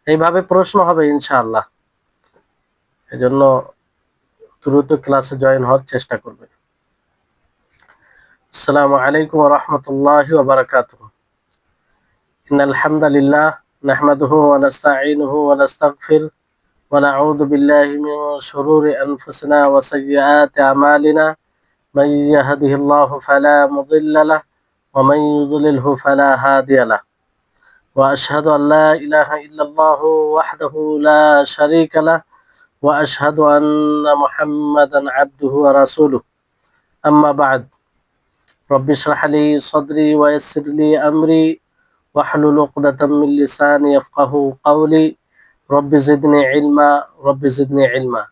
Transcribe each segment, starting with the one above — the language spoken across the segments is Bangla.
এইভাবে প্রশ্ন হবে ইনশাআল্লাহ। এজন্য দ্রুত ক্লাসে জয়েন হওয়ার চেষ্টা করবেন। আসসালামু আলাইকুম ওয়া রাহমাতুল্লাহি ওয়া বারাকাতুহু। ইন্নাল হামদালিল্লাহ নাহমাদুহু ওয়া নাস্তাঈনুহু ওয়া নাস্তাগফির ওয়া নাউযু বিল্লাহি মিন শুরুরি আনফুসিনা ওয়া সাইয়্যাতি আমালিনা মান ইয়াহদিহিল্লাহু ফালা মুদিল্লা লাহু ওয়া মান ইউদ্লিলহু ফালা হাদিয়া লাহু ওয়া আশহাদু আল লা ইলাহা ইল্লাল্লাহু ওয়াহদাহু লা শারীকা লাহু ওয়া আশহাদু আন্না মুহাম্মাদান আবদুহু ওয়া রাসূলুহু। আম্মা বা'দ। রব্বি ইশরাহ লি সাদরি ওয়া ইয়াসসির লি আমরি ওয়াহলুল উকদাতাম মিন লিসানি ইয়াফকাহু কওলি। রব্বি জিদনি ইলমা, রব্বি জিদনি ইলমা।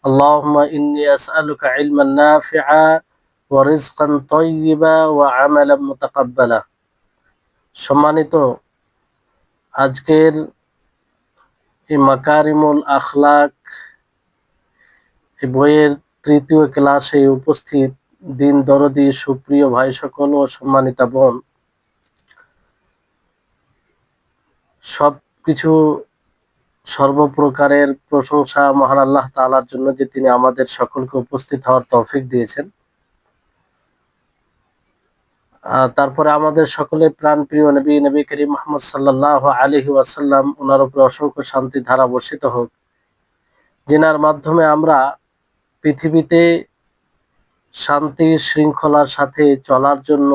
আল্লাহুম্মা ইন্নী আসআলুকা ইলমান নাফিআ ওয়া রিজকান তাইয়্যিবা ওয়া আমালান মুতাকাব্বালা। সম্মানিত, আজকের এই মাকারিমুল আখলাক এই বইয়ের তৃতীয় ক্লাসে উপস্থিত দিন দরদি সুপ্রিয় ভাই সকল ও সম্মানিতা বোন, সবকিছু সর্বপ্রকারের প্রশংসা মহান আল্লাহ তাআলার জন্য যে তিনি আমাদের সকলকে উপস্থিত হওয়ার তৌফিক দিয়েছেন। তারপরে আমাদের সকলের প্রাণপ্রিয় নবী করিম মুহাম্মদ সাল্লাল্লাহু আলাইহি ওয়াসাল্লাম, ওনার উপরে অসংখ্য শান্তি ধারা বর্ষিত হোক, যিনার মাধ্যমে আমরা পৃথিবীতে শান্তি শৃঙ্খলার সাথে চলার জন্য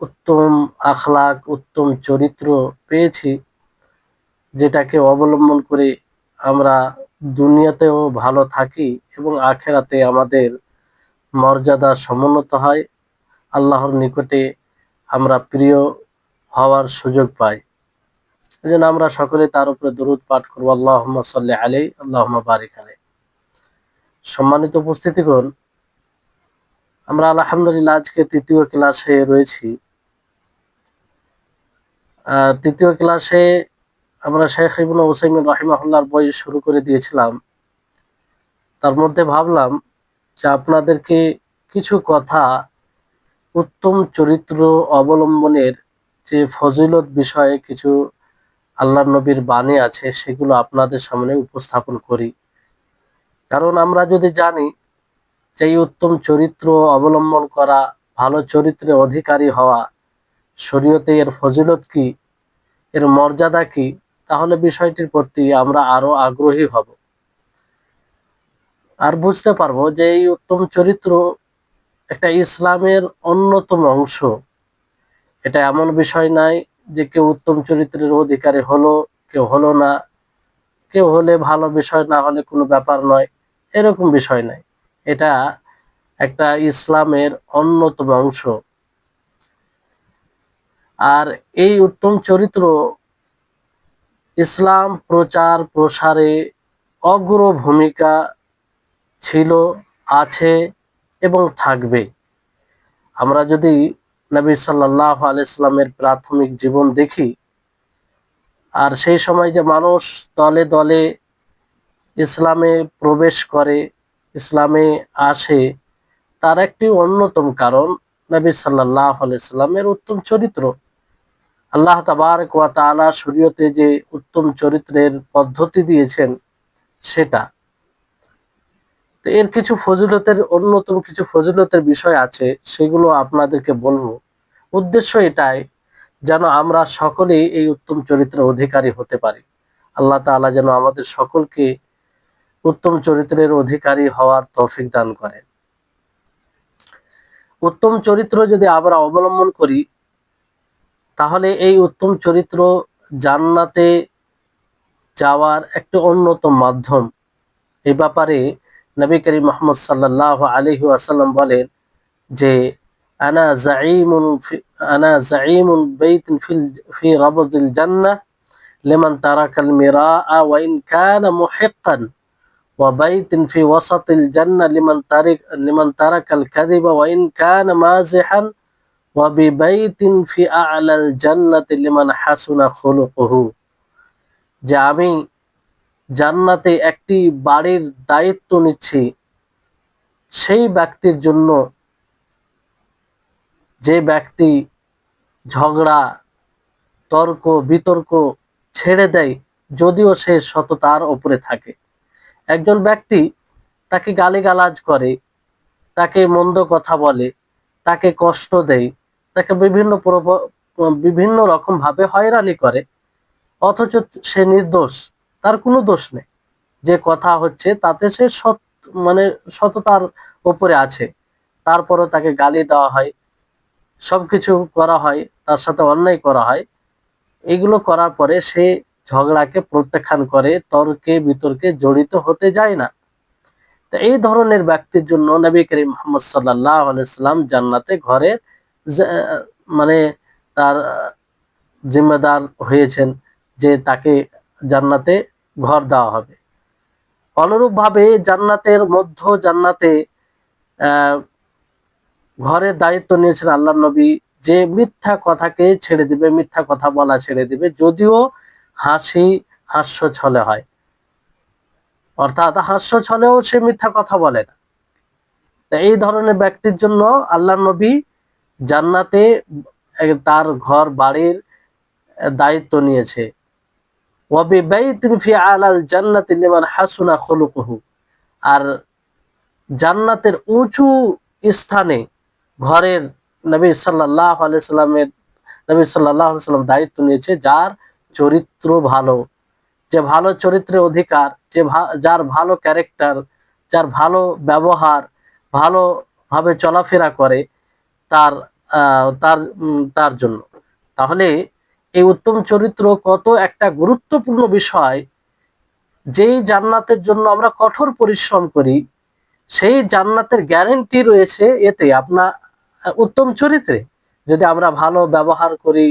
উত্তম আখলাক, উত্তম চরিত্র পেয়েছি, যেটাকে অবলম্বন করে আমরা দুনিয়াতেও ভালো থাকি এবং আখেরাতে আমাদের মর্যাদা সমুন্নত হয়, আল্লাহর নিকটে আমরা প্রিয় হওয়ার সুযোগ পাই। এজন্য আমরা সকলে তার উপরে দরুদ পাঠ করব, আল্লাহুম্মা সাল্লি আলাইহি আল্লাহুম্মা বারিক আলাইহি। সম্মানিত উপস্থিতিগণ, আমরা আলহামদুলিল্লাহ আজকে তৃতীয় ক্লাসে রয়েছি। তৃতীয় ক্লাসে আমরা শেখ ইবনে উসাইমিন রাহিমাহুল্লাহর বই শুরু করে দিয়েছিলাম। তার মধ্যে ভাবলাম যে আপনাদেরকে কিছু কথা উত্তম চরিত্র অবলম্বনের যে ফজিলত বিষয়ে কিছু আল্লাহর নবীর বাণী আছে, সেগুলো আপনাদের সামনে উপস্থাপন করি। কারণ আমরা যদি জানি যে এই উত্তম চরিত্র অবলম্বন করা, ভালো চরিত্রের অধিকারী হওয়া, শরীয়তে এর ফজিলত কি, এর মর্যাদা কি, তাহলে বিষয়টির প্রতি আমরা আরো আগ্রহী হব আর বুঝতে পারবো যে এই উত্তম চরিত্র একটা ইসলামের অন্যতম অংশ। এটা এমন বিষয় নাই যে কেউ উত্তম চরিত্রের অধিকারী হলো, কেউ হলো না, কেউ হলে ভালো বিষয়, না হলে কোনো ব্যাপার নয়, এরকম বিষয় নাই। এটা একটা ইসলামের অন্যতম অংশ। আর এই উত্তম চরিত্র ইসলাম প্রচার প্রসারে অগ্র ভূমিকা ছিল, আছে এবং থাকবে। আমরা যদি নবী সাল্লাল্লাহু আলাইহি সাল্লামের প্রাথমিক জীবন দেখি, আর সেই সময় যে মানুষ দলে দলে ইসলামে প্রবেশ করে, ইসলামে আসে, তার একটি অন্যতম কারণ নবী সাল্লাল্লাহু আলাইহি সাল্লামের উত্তম চরিত্র। আল্লাহ তাবারক ওয়া তাআলা শরীয়তে যে উত্তম চরিত্রের পদ্ধতি দিয়েছেন, সেটা তো এর কিছু ফজিলতের, অন্যতম কিছু ফজিলতের বিষয় আছে, সেগুলো আপনাদেরকে বলবো। উদ্দেশ্য এটাই যেন আমরা সকলেই এই উত্তম চরিত্রের অধিকারী হতে পারি। আল্লাহ তাআলা যেন আমাদের সকলকে উত্তম চরিত্রের অধিকারী হওয়ার তৌফিক দান করেন। উত্তম চরিত্র যদি আমরা অবলম্বন করি, তাহলে এই উত্তম চরিত্র জান্নাতে যাওয়ার একটি অন্যতম মাধ্যম। এই ব্যাপারে নবী করিম মুহাম্মদ সাল্লাল্লাহু আলাইহি ওয়াসাল্লাম বলেন যে আনা জাঈমুন বাইতিন ফি রাবদিল জান্নাহ লিমান তারাকাল মিরাআ ওয়া ইন কানা মুহিক্কান ওয়া বাইতিন ফি ওয়াসাতিল জান্নাহ লিমান তারাকাল কাযিবা ওয়া ইন কানা মাযিহান ওয়া বিবাইতিন ফি আ'লাল জান্নাতি লিমান হাসুনা খুলুকুহু। যে আমি জান্নাতে একটি বাড়ির দায়িত্ব নিচ্ছি সেই ব্যক্তির জন্য, যে ব্যক্তি ঝগড়া, তর্ক বিতর্ক ছেড়ে দেয় যদিও সে সততার উপরে থাকে। একজন ব্যক্তি তাকে গালিগালাজ করে, তাকে মন্দ কথা বলে, তাকে কষ্ট দেয়, তাকে বিভিন্ন রকম ভাবে হয়রানি করে, অথচ সে নির্দোষ, তার কোনো দোষ নেই, যে কথা হচ্ছে তাতে সে মানে সততার উপরে আছে, তারপরও তাকে গালি দেওয়া হয়, সবকিছু করা হয়, তার সাথে অন্যায় করা হয়, এগুলো করার পরে সে ঝগড়াকে প্রত্যাখ্যান করে, তর্কে বিতর্কে জড়িত হতে যায় না। তো এই ধরনের ব্যক্তির জন্য নবী করিম মুহাম্মদ সাল্লাল্লাহু আলাইহি সাল্লাম জান্নাতে ঘরে মানে তার জিম্মেদার হয়েছেন যে তাকে জান্নাতে ঘর দেওয়া হবে। অনুরূপভাবে জান্নাতে আহ ঘরের দায়িত্ব নিয়েছেন আল্লাহ নবী, যে মিথ্যা কথাকে ছেড়ে দিবে, মিথ্যা কথা বলা ছেড়ে দিবে, যদিও হাস্য ছলে হয়, অর্থাৎ হাস্য ছলেও সে মিথ্যা কথা বলে না। এই ধরনের ব্যক্তির জন্য আল্লাহ নবী জান্নাতে তার ঘর বাড়ির দায়িত্ব নিয়েছে। ওয়াবিবাইতিন ফি আলাল জান্নাতি লিমান হাসুনা খুলুকুহু, আর জান্নাতের উঁচু স্থানে ঘরের নবী সাল্লাল্লাহু আলাইহি সাল্লাম দায়িত্ব নিয়েছে যার চরিত্র ভালো, যে ভালো চরিত্রের অধিকার, যার ভালো ক্যারেক্টার, যার ভালো ব্যবহার, ভালোভাবে চলাফেরা করে, তার তার জন্য। তাহলে এই উত্তম চরিত্র কত একটা গুরুত্বপূর্ণ বিষয়, যেই জান্নাতের জন্য আমরা কঠোর পরিশ্রম করি, সেই জান্নাতের গ্যারান্টি রয়েছে এতে, আপনার উত্তম চরিত্রে। যদি আমরা ভালো ব্যবহার করি,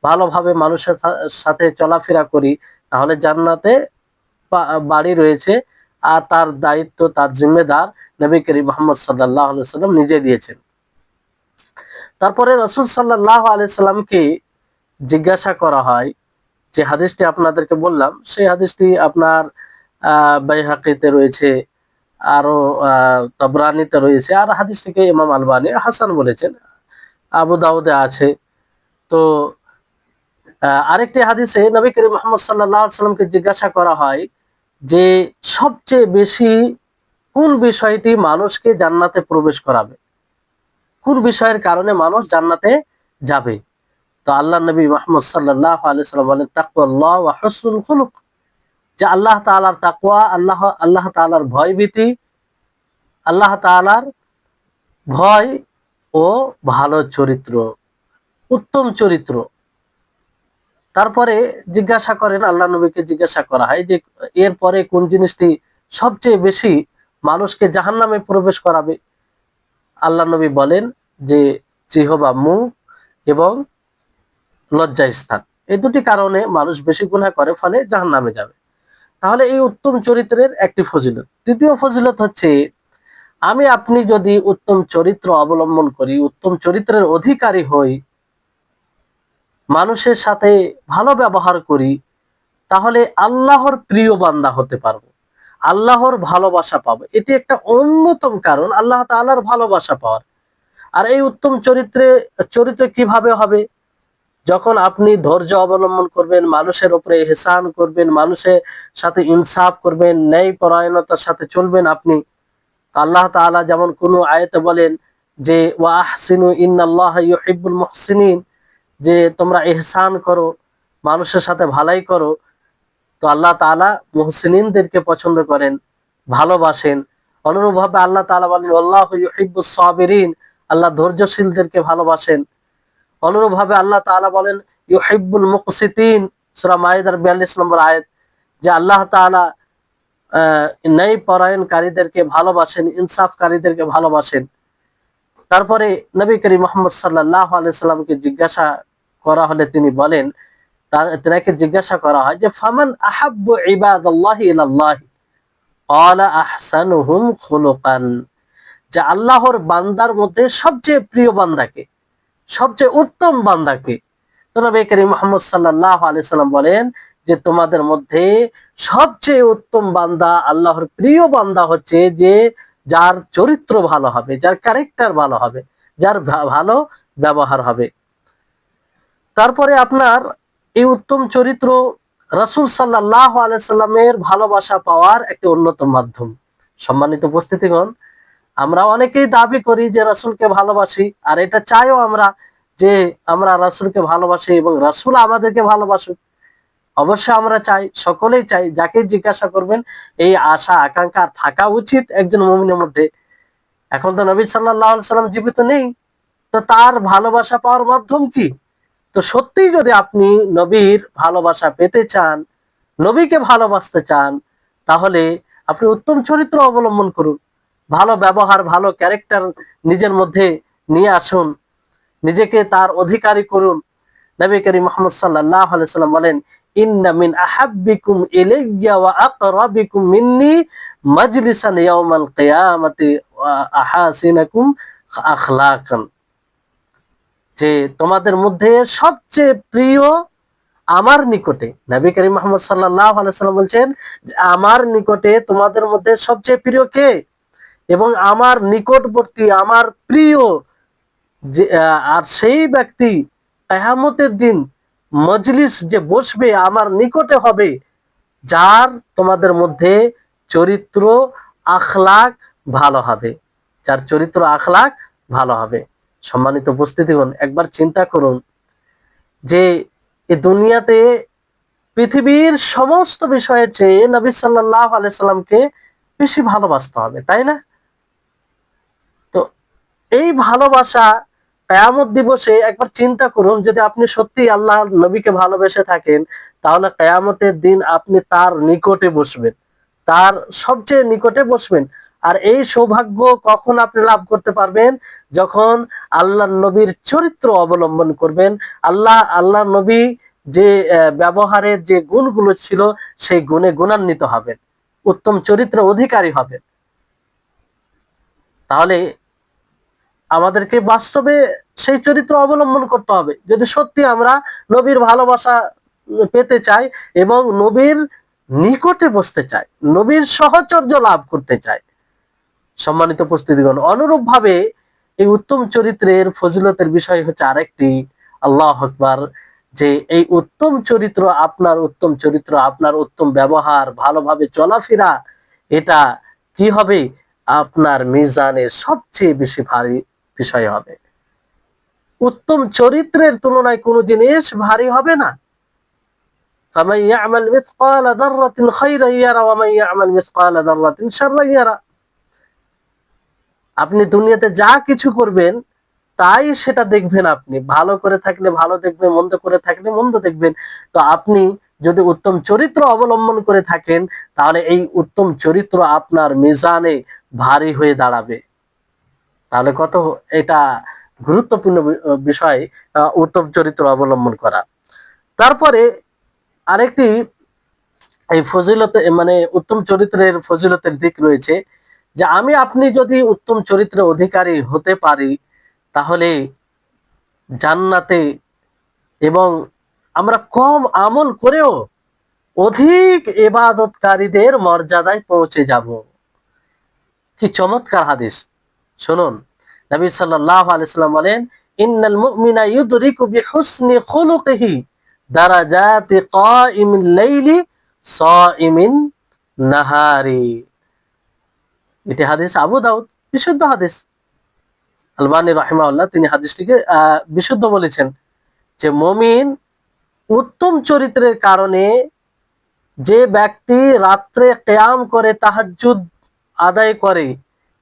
ভালোভাবে মানুষের সাথে চলাফেরা করি, তাহলে জান্নাতে বাড়ি রয়েছে, আর তার দায়িত্ব, তার জিম্মেদার নবী করিম মুহাম্মদ সাল্লাল্লাহু আলাইহি সাল্লাম নিজে দিয়েছেন। তারপরে রাসূল সাল্লাল্লাহু আলাইহি সাল্লামকে জিজ্ঞাসা করা হয়, যে হাদিসটি আপনাদেরকে বললাম, সেই হাদিসটি আপনার বাইহাকিতে রয়েছে, আরো তাবরানীতে রয়েছে, আর হাদিসটিকে ইমাম আলবানী হাসান বলেছেন, আবু দাউদে আছে। তো আরেকটি হাদিসে নবী করিম মুহাম্মদ সাল্লাল্লাহু আলাইহি সাল্লামকে জিজ্ঞাসা করা হয় যে সবচেয়ে বেশি কোন বিষয়টি মানুষকে জান্নাতে প্রবেশ করাবে, কোন বিষয়ের কারণে মানুষ জান্নাতে যাবে। তো আল্লাহ নবী মুহাম্মদ সাল্লাল্লাহু আলাইহি সাল্লাম বলেন, তাকওয়াল্লাহ ওয়া হুসনুল খুলুক, যে আল্লাহ তাআলার তাকওয়া, আল্লাহ তাআলার ভয়ভীতি, আল্লাহ তাআলার ভয় ও ভালো চরিত্র, উত্তম চরিত্র। তারপরে আল্লাহ নবীকে জিজ্ঞাসা করা হয় যে এরপরে কোন জিনিসটি সবচেয়ে বেশি মানুষকে জাহান্নামে প্রবেশ করাবে। আল্লাহ নবী বলেন যে জিহবা, মুখ এবং লজ্জাস্থান, এই দুটি কারণে মানুষ বেশি গুনাহ করে, ফলে জাহান্নামে যাবে। তাহলে এই উত্তম চরিত্রের একটি ফজিলত। দ্বিতীয় ফজিলত হচ্ছে, আমি আপনি যদি উত্তম চরিত্র অবলম্বন করি, উত্তম চরিত্রের অধিকারী হই, মানুষের সাথে ভালো ব্যবহার করি, তাহলে আল্লাহর প্রিয় বান্দা হতে পারবো, আল্লাহর ভালোবাসা পাবো। এটি একটা অন্যতম কারণ আল্লাহ তাআলার ভালোবাসা পাওয়ার। আর এই উত্তম চরিত্র কিভাবে হবে? যখন আপনি ধৈর্য অবলম্বন করবেন, মানুষের উপরে ইহসান করবেন, মানুষের সাথে ইনসাফ করবেন, ন্যায় পরায়ণতার সাথে চলবেন আপনি। আল্লাহ তাআলা যেমন কোন আয়াতে বলেন যে ওয়া আহসিনু ইন্নাল্লাহা ইউহিব্বুল মুহসিনিন, যে তোমরা ইহসান করো, মানুষের সাথে ভালাই করো। তো আল্লাহ তাআলা মুহসিনিনদেরকে পছন্দ করেন, ভালোবাসেন। অনুরূপভাবে আল্লাহ তাআলা বলেন আল্লাহু ইউহিব্বুস সাবিরিন, আল্লাহ ধৈর্যশীলদেরকে ভালোবাসেন। অনুরূপভাবে আল্লাহ তাআলা বলেন ইউহিব্বুল মুকসিতিন, সূরা মাইদার 42 নম্বর আয়াত, যে আল্লাহ তাআলা ন্যায় পরায়ণকারীদেরকে ভালোবাসেন, ইনসাফকারীদেরকে ভালোবাসেন। তারপরে নবী করিম মুহাম্মদ সাল্লাল্লাহু আলাইহি সাল্লামকে জিজ্ঞাসা করা হলে তিনি বলেন, তাকে জিজ্ঞাসা করা হয় যে ফামান আহাব্বু ইবাদাল্লাহি ইলাল্লাহি ক্বালা আহসানুহুম খুলুকান, যে আল্লাহর বান্দার মধ্যে সবচেয়ে প্রিয় বান্দাকে, সবচেয়ে উত্তম বান্দাকে। তো নবী করিম মুহাম্মদ সাল্লাল্লাহু আলাইহি সাল্লাম বলেন যে তোমাদের মধ্যে সবচেয়ে উত্তম বান্দা, আল্লাহর প্রিয় বান্দা হচ্ছে যে যার চরিত্র ভালো হবে, যার ক্যারেক্টার ভালো হবে, যার ভালো ব্যবহার হবে। তারপরে আপনার এই উত্তম চরিত্র রাসূল সাল্লাল্লাহু আলাইহি সাল্লামের ভালোবাসা পাওয়ার একটি অন্যতম মাধ্যম। সম্মানিত উপস্থিতিগণ, আমরা অনেকেই দাবি করি যে রাসূলকে ভালোবাসি, আর এটা চাইও আমরা যে আমরা রাসূলকে ভালোবাসি এবং রাসূল আমাদেরকে ভালোবাসুক। অবশ্যই আমরা চাই, সকলেই চাই। যাকে জিজ্ঞাসা করবেন এই আশা আকাঙ্ক্ষা থাকা উচিত একজন মুমিনের মধ্যে। এখন তো নবী সাল্লাল্লাহু আলাইহি সাল্লাম জীবিত নেই, তো তার ভালোবাসা পাওয়ার মাধ্যম কি? তো সত্যি যদি আপনি নবীর ভালোবাসা পেতে চান, নবীকে ভালোবাসতে চান, তাহলে আপনি উত্তম চরিত্র অবলম্বন করুন। ভালো ব্যবহার, ভালো ক্যারেক্টার নিজের মধ্যে নিয়ে আসুন, নিজেকে তার অধিকারী করুন। নবী করিম মুহাম্মদ সাল্লাল্লাহু আলাইহি সাল্লাম বলেন, ইন্না মিন আহাব্বিকুম ইলাইয়া ওয়া আকরাবিকুম মিন্নি মাজলিসান ইয়াউমাল কিয়ামাতি ওয়া আহাসিনাকুম আখলাকান। যে তোমাদের মধ্যে সবচেয়ে প্রিয় আমার নিকটে, নবী করিম মুহাম্মদ সাল্লাল্লাহু আলাইহি সাল্লাম বলছেন যে আমার নিকটে তোমাদের মধ্যে সবচেয়ে প্রিয় কে, এবং আমার নিকটবর্তী, আমার প্রিয় যে আর সেই ব্যক্তি কিয়ামতের দিন মজলিস যে বসবে আমার নিকটে হবে, যার তোমাদের মধ্যে চরিত্র আখলাক ভালো হবে, যার চরিত্র আখলাক ভালো হবে। সম্মানিত উপস্থিতিগণ, একবার চিন্তা করুন যে এই দুনিয়াতে পৃথিবীর সমস্ত বিষয়ের চেয়ে নবী সাল্লাল্লাহু আলাইহি সাল্লামকে বেশি ভালোবাসতে হবে, তাই না? তো এই ভালোবাসা কিয়ামত দিবসে একবার চিন্তা করুন, যদি আপনি সত্যি আল্লাহর নবীকে ভালোবেসে থাকেন, তাহলে কিয়ামতের দিন আপনি তার নিকটে বসবেন, তার সবচেয়ে নিকটে বসবেন। আর এই সৌভাগ্য কখন আপনি লাভ করতে পারবেন? যখন আল্লাহর নবীর চরিত্র অবলম্বন করবেন। আল্লাহর নবী যে ব্যবহারের যে গুণগুলো ছিল, সেই গুণে গুণান্বিত হবেন, উত্তম চরিত্রের অধিকারী হবেন। তাহলে আমাদেরকে বাস্তবে সেই চরিত্র অবলম্বন করতে হবে, যদি সত্যি আমরা নবীর ভালোবাসা পেতে চাই এবং নবীর নিকটে বসতে চাই, নবীর সহচর্য লাভ করতে চাই। সম্মানিত উপস্থিতিগণ, অনুরূপ ভাবে এই উত্তম চরিত্রের ফজিলতের বিষয় হচ্ছে আরেকটি, আল্লাহু আকবার, যে এই উত্তম চরিত্র, আপনার উত্তম চরিত্র, আপনার উত্তম ব্যবহার, ভালোভাবে চলাফেরা, এটা কি হবে? আপনার মিজানের সবচেয়ে বেশি ভারী বিষয় হবে। উত্তম চরিত্রের তুলনায় কোনো জিনিস ভারী হবে না। ফামান ইয়ামাল মিসকালা যাররাতিন খায়রান ইয়ারা ওয়া মান ইয়ামাল মিসকালা যাররাতিন শাররান ইয়ারা। আপনি দুনিয়াতে যা কিছু করবেন তাই সেটা দেখবেন, আপনি ভালো করে থাকলে ভালো দেখবেন, মন্দ করে থাকলে মন্দ দেখবেন। তো আপনি যদি উত্তম চরিত্র অবলম্বন করে থাকেন, তাহলে এই উত্তম চরিত্র আপনার মিজানে ভারী হয়ে দাঁড়াবে। তাহলে কত এটা গুরুত্বপূর্ণ বিষয়, উত্তম চরিত্র অবলম্বন করা। তারপরে আরেকটি এই ফজিলতে, মানে উত্তম চরিত্রের ফজিলতের দিক রয়েছে, যে আমি আপনি যদি উত্তম চরিত্রের অধিকারী হতে পারি, তাহলে জান্নাতে, এবং আমরা কম আমল করেও অধিক ইবাদতকারীদের মর্যাদায় পৌঁছে যাব। কি চমৎকার হাদিস! শুনুন, নবী সাল্লাল্লাহু আলাইহি সাল্লাম বলেন, ইন্নাল মুমিনা ইউদরিকু বিহুসনি খুলুকিহি দারাজাতি কাইমিল লাইলি সাইমিন নাহারি। এটি হাদিস আবু দাউদ, বিশুদ্ধ হাদিস। আলবানী রাহিমাহুল্লাহ তিনি হাদিসটিকে বিশুদ্ধ বলেছেন, যে মুমিন উত্তম চরিত্রের কারণে, যে ব্যক্তি রাত্রে কিয়াম করে, তাহাজ্জুদ আদায় করে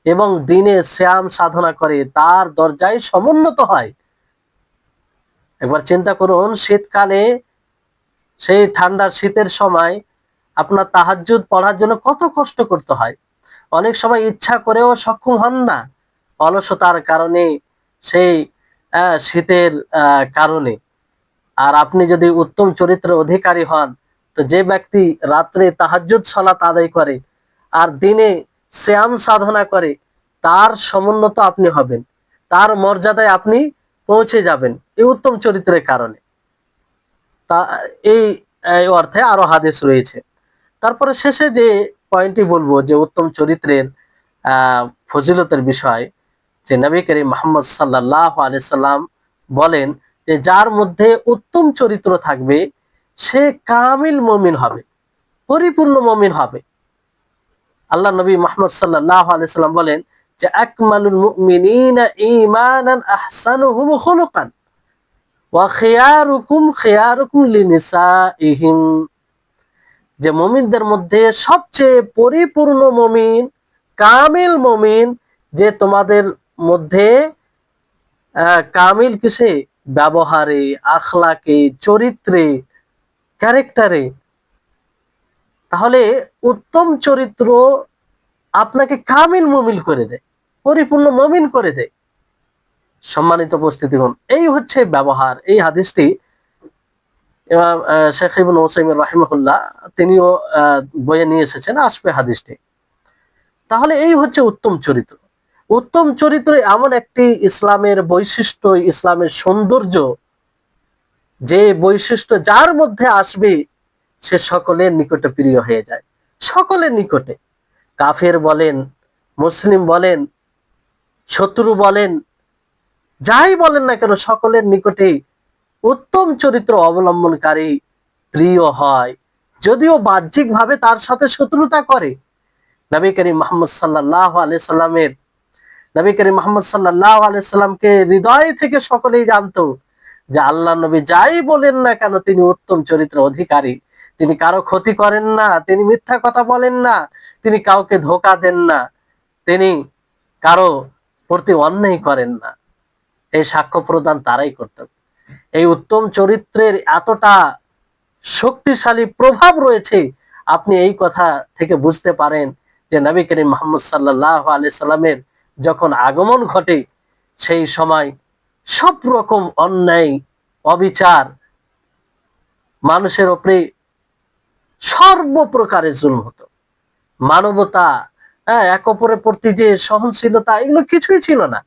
এবং দিনে সিয়াম সাধনা করে, তার দরজায় সমুন্নত হয়। একবার চিন্তা করুন, শীতকালে, সেই ঠান্ডার শীতের সময় আপনার তাহাজ্জুদ পড়ার জন্য কত কষ্ট করতে হয়। অনেক সময় ইচ্ছা করেও সক্ষম হন না, অলসতার কারণে, সেই শীতের কারণে। আর আপনি যদি উত্তম চরিত্রের অধিকারী হন, তো যে ব্যক্তি রাত্রে তাহাজ্জুদ সালাত আদায় করে আর দিনে সিয়াম সাধনা করে, তার সমুন্নত আপনি হবেন, তার মর্যাদায় আপনি পৌঁছে যাবেন এই উত্তম চরিত্রের কারণে। তা এই অর্থে আরো হাদিস রয়েছে। তারপরে শেষে যে পয়েন্টটি বলবো, যে উত্তম চরিত্রের ফজিলতের বিষয়, যে নবী করিম মুহাম্মদ সাল্লাল্লাহু আলাইহি সাল্লাম বলেন যে যার মধ্যে উত্তম চরিত্র থাকবে, সে কামিল মুমিন হবে, পরিপূর্ণ মুমিন হবে। আল্লাহ নবী মুহাম্মদ সাল্লাল্লাহু আলাইহি সাল্লাম বলেন যে আকমালুল মুমিনিনা ঈমানান আহসানুহুম খুলুকান ওয়া খিয়ারুকুম খিয়ারুকুম লিনিসাইহিম, যে মুমিনদের মধ্যে সবচেয়ে পরিপূর্ণ মুমিন, কামিল মুমিন, যে তোমাদের মধ্যে কামিল কিসে? ব্যবহারে, আখলাকে, চরিত্রে, ক্যারেক্টারে। তাহলে উত্তম চরিত্র আপনাকে কামিল মুমিন করে দেয়, পরিপূর্ণ মুমিন করে দেয়। সম্মানিত উপস্থিতিগণ, এই হচ্ছে ব্যবহার। এই হাদিসটি ইমাম শেখ ইবনে উসাইমিন রাহিমাহুল্লাহ তিনিও বইয়ে নিয়ে এসেছেন, আসবে হাদিসটি। তাহলে এই হচ্ছে উত্তম চরিত্র। উত্তম চরিত্র এমন একটি ইসলামের বৈশিষ্ট্য, ইসলামের সৌন্দর্য, যে বৈশিষ্ট্য যার মধ্যে আসবে সে সকলের নিকটে প্রিয় হয়ে যায়, সকলের নিকটে। কাফের বলেন, মুসলিম বলেন, শত্রু বলেন, যাই বলেন না কেন, সকলের নিকটে উত্তম চরিত্র অবলম্বনকারী প্রিয় হয়, যদিও বাহ্যিক ভাবে তার সাথে শত্রুতা করে। নবী করিম মুহাম্মদ সাল্লাল্লাহু আলাইহি সাল্লামের নবী করিম মুহাম্মদ সাল্লাল্লাহু আলাইহি সাল্লামকে হৃদয় থেকে সকলেই জানতো যে আল্লাহ নবী যাই বলেন না কেন তিনি উত্তম চরিত্র অধিকারী। তিনি কারো ক্ষতি করেন না, তিনি মিথ্যা কথা বলেন না, তিনি কাউকে ধোঁকা দেন না, তিনি কারো প্রতি অন্যায় করেন না। এই সাক্ষ্য প্রদান তারাই করত। এই উত্তম চরিত্রের এতটা শক্তিশালী প্রভাব রয়েছে, আপনি এই কথা থেকে বুঝতে পারেন যে নবী করিম মুহাম্মদ সাল্লাল্লাহু আলাইহি সাল্লামের যখন আগমন ঘটে, সেই সময় সব রকম অন্যায়, অবিচার, মানুষের উপরে সর্বপ্রকারের জুলুম হতো। মানবতা, এক অপরের প্রতি যে সহনশীলতা, এগুলো কিছুই ছিল না।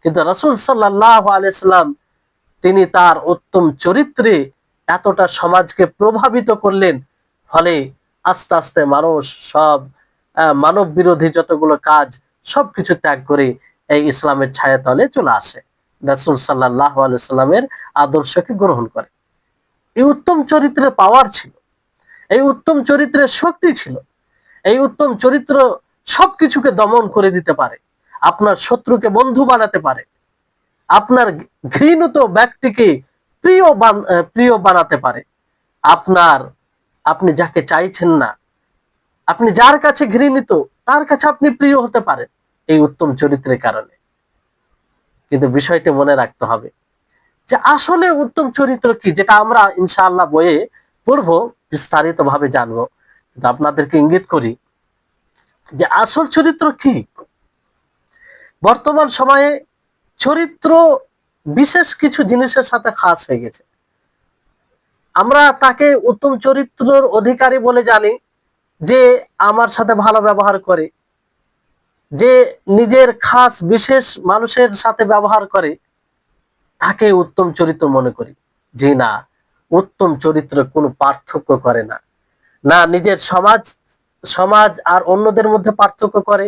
কিন্তু রাসূল সাল্লাল্লাহু আলাইহি সাল্লাম তিনি তার উত্তম চরিত্রে এতটা সমাজকে প্রভাবিত করলেন, ফলে আস্তে আস্তে মানুষ সব মানব বিরোধী যতগুলো কাজ সবকিছু ত্যাগ করে এই ইসলামের ছায়াতলে চলে আসে, রাসূল সাল্লাল্লাহু আলাইহি সাল্লামের আদর্শকে গ্রহণ করে। এই উত্তম চরিত্রের পাওয়ার ছিল, এই উত্তম চরিত্রের শক্তি ছিল। এই উত্তম চরিত্র সবকিছুকে দমন করে দিতে পারে, আপনার শত্রুকে বন্ধু বানাতে পারে, আপনার ঘৃণিত ব্যক্তিকে প্রিয় বানাতে পারে। আপনি যাকে চাইছেন না, আপনি যার কাছে ঘৃণিত, তার কাছে আপনি প্রিয় হতে পারেন এই উত্তম চরিত্রের কারণে। কিন্তু বিষয়টি মনে রাখতে হবে যে আসলে উত্তম চরিত্র কি, যেটা আমরা ইনশাআল্লাহ বইয়ে পড়বো, বিস্তারিত ভাবে জানবো। কিন্তু আপনাদেরকে ইঙ্গিত করি যে আসল চরিত্র কি। বর্তমান সময়ে চরিত্র বিশেষ কিছু জিনিসের সাথে খাস হয়ে গেছে। আমরা তাকে উত্তম চরিত্রের অধিকারী বলে জানি যে আমার সাথে ভালো ব্যবহার করে, যে নিজের খাস বিশেষ মানুষের সাথে ব্যবহার করে, তাকে উত্তম চরিত্র মনে করি। জি না, উত্তম চরিত্র কোনো পার্থক্য করে না। না নিজের সমাজ আর অন্যদের মধ্যে পার্থক্য করে,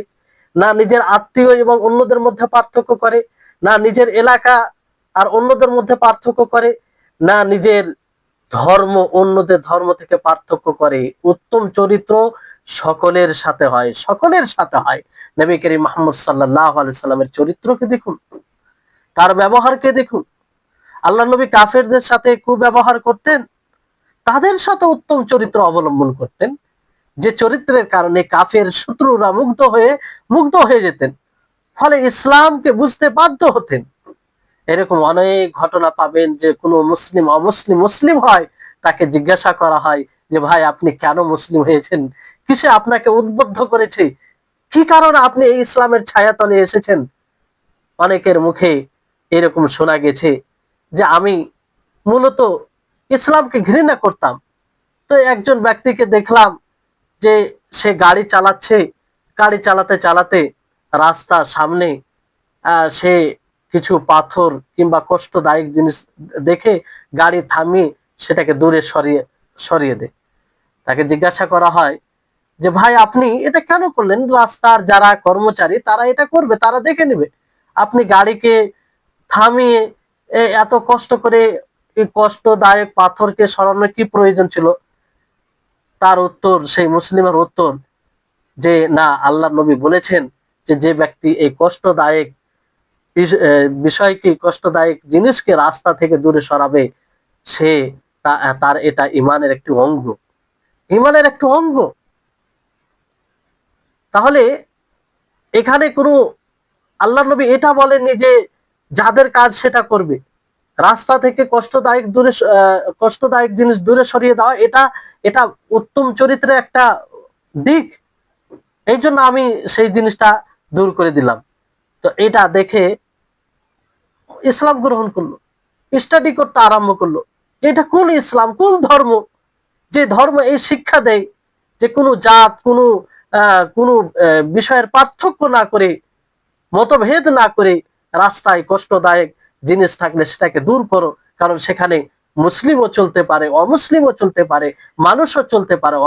না নিজের আত্মীয় এবং অন্যদের মধ্যে পার্থক্য করে, না নিজের এলাকা আর অন্যদের মধ্যে পার্থক্য করে, না নিজের ধর্ম অন্যদের ধর্ম থেকে পার্থক্য করে। উত্তম চরিত্র সকলের সাথে হয়, সকলের সাথে হয়। নবী করিম মুহাম্মদ সাল্লাল্লাহু আলাইহি সাল্লামের চরিত্রকে দেখুন, তার ব্যবহারকে দেখুন। আল্লাহ নবী কাফেরদের সাথে কুব্যবহার করতেন, তাদের সাথে উত্তম চরিত্র অবলম্বন করতেন, যে চরিত্রের কারণে কাফের শত্রুরা মুগ্ধ হয়ে যেতেন, ফলে ইসলামকে বুঝতে বাধ্য হতেন। এরকম অনেক ঘটনা পাবেন যে কোনো মুসলিম মুসলিম হয়, তাকে জিজ্ঞাসা করা হয় যে ভাই আপনি কেন মুসলিম হয়েছেন, কিসে আপনাকে উদ্বুদ্ধ করেছে, কি কারণে আপনি এই ইসলামের ছায়াতলে এসেছেন। অনেকের মুখে এরকম শোনা গেছে যে আমি মূলত ইসলামকে ঘৃণা করতাম। তো একজন ব্যক্তিকে দেখলাম যে সে গাড়ি চালাচ্ছে, গাড়ি চালাতে চালাতে রাস্তার সামনে সে কিছু পাথর কিংবা কষ্টদায়ক জিনিস দেখে গাড়ি থামিয়ে সেটাকে দূরে সরিয়ে দেয়। তাকে জিজ্ঞাসা করা হয় যে ভাই আপনি এটা কেন করলেন? রাস্তার যারা কর্মচারী তারা এটা করবে, তারা দেখে নেবে। আপনি গাড়িকে থামিয়ে এত কষ্ট করে এই কষ্টদায়ক পাথরকে সরানোর কি প্রয়োজন ছিল? তার উত্তর, সেই মুসলিমের উত্তর যে না, আল্লাহ নবী বলেছেন যে যে ব্যক্তি এই কষ্টদায়ক বিষয়কে, কষ্টদায়ক জিনিসকে রাস্তা থেকে দূরে সরাবে, সে তার এটা ইমানের একটি অঙ্গ, ইমানের একটি অঙ্গ। তাহলে এখানে কোনো, আল্লাহ নবী এটা বলেননি যে যাদের কাজ সেটা করবে। রাস্তা থেকে কষ্টদায়ক জিনিস দূরে সরিয়ে দেওয়া, এটা এটা উত্তম চরিত্রের একটা দিক। এই জন্য আমি সেই জিনিসটা দূর করে দিলাম। তো এটা দেখে ইসলাম গ্রহণ করলো, স্টাডি করতে আরম্ভ করলো যে এটা কোন ইসলাম, কোন ধর্ম, যে ধর্ম এই শিক্ষা দেয় যে কোনো জাত, কোনো বিষয়ের পার্থক্য না করে, মতভেদ না করে রাস্তায় কষ্টদায়ক জিনিস থাকলে সেটাকে দূর করো। কারণ সেখানে মুসলিমও চলতে পারে, অমুসলিমও চলতে পারে, মানুষও চলতে পারে,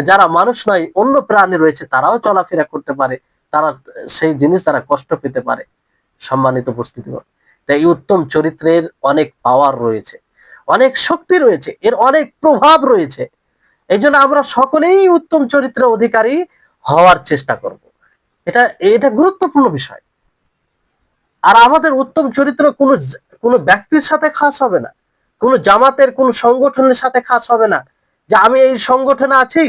যারা মানুষ নয় অন্য প্রাণী রয়েছে তারাও চলাফেরা করতে পারে, তারা সেই জিনিস দ্বারা কষ্ট পেতে পারে। সম্মানিত উপস্থিতি, তাই এই উত্তম চরিত্রের অনেক পাওয়ার রয়েছে, অনেক শক্তি রয়েছে, এর অনেক প্রভাব রয়েছে। এই জন্য আমরা সকলেই উত্তম চরিত্রের অধিকারী হওয়ার চেষ্টা করব। এটা এটা গুরুত্বপূর্ণ বিষয়। আর আমাদের উত্তম চরিত্র কোনো ব্যক্তির সাথে খাস হবে না, কোনো জামাতের, কোন সংগঠনের সাথে খাস হবে না যে আমি এই সংগঠনে আছি,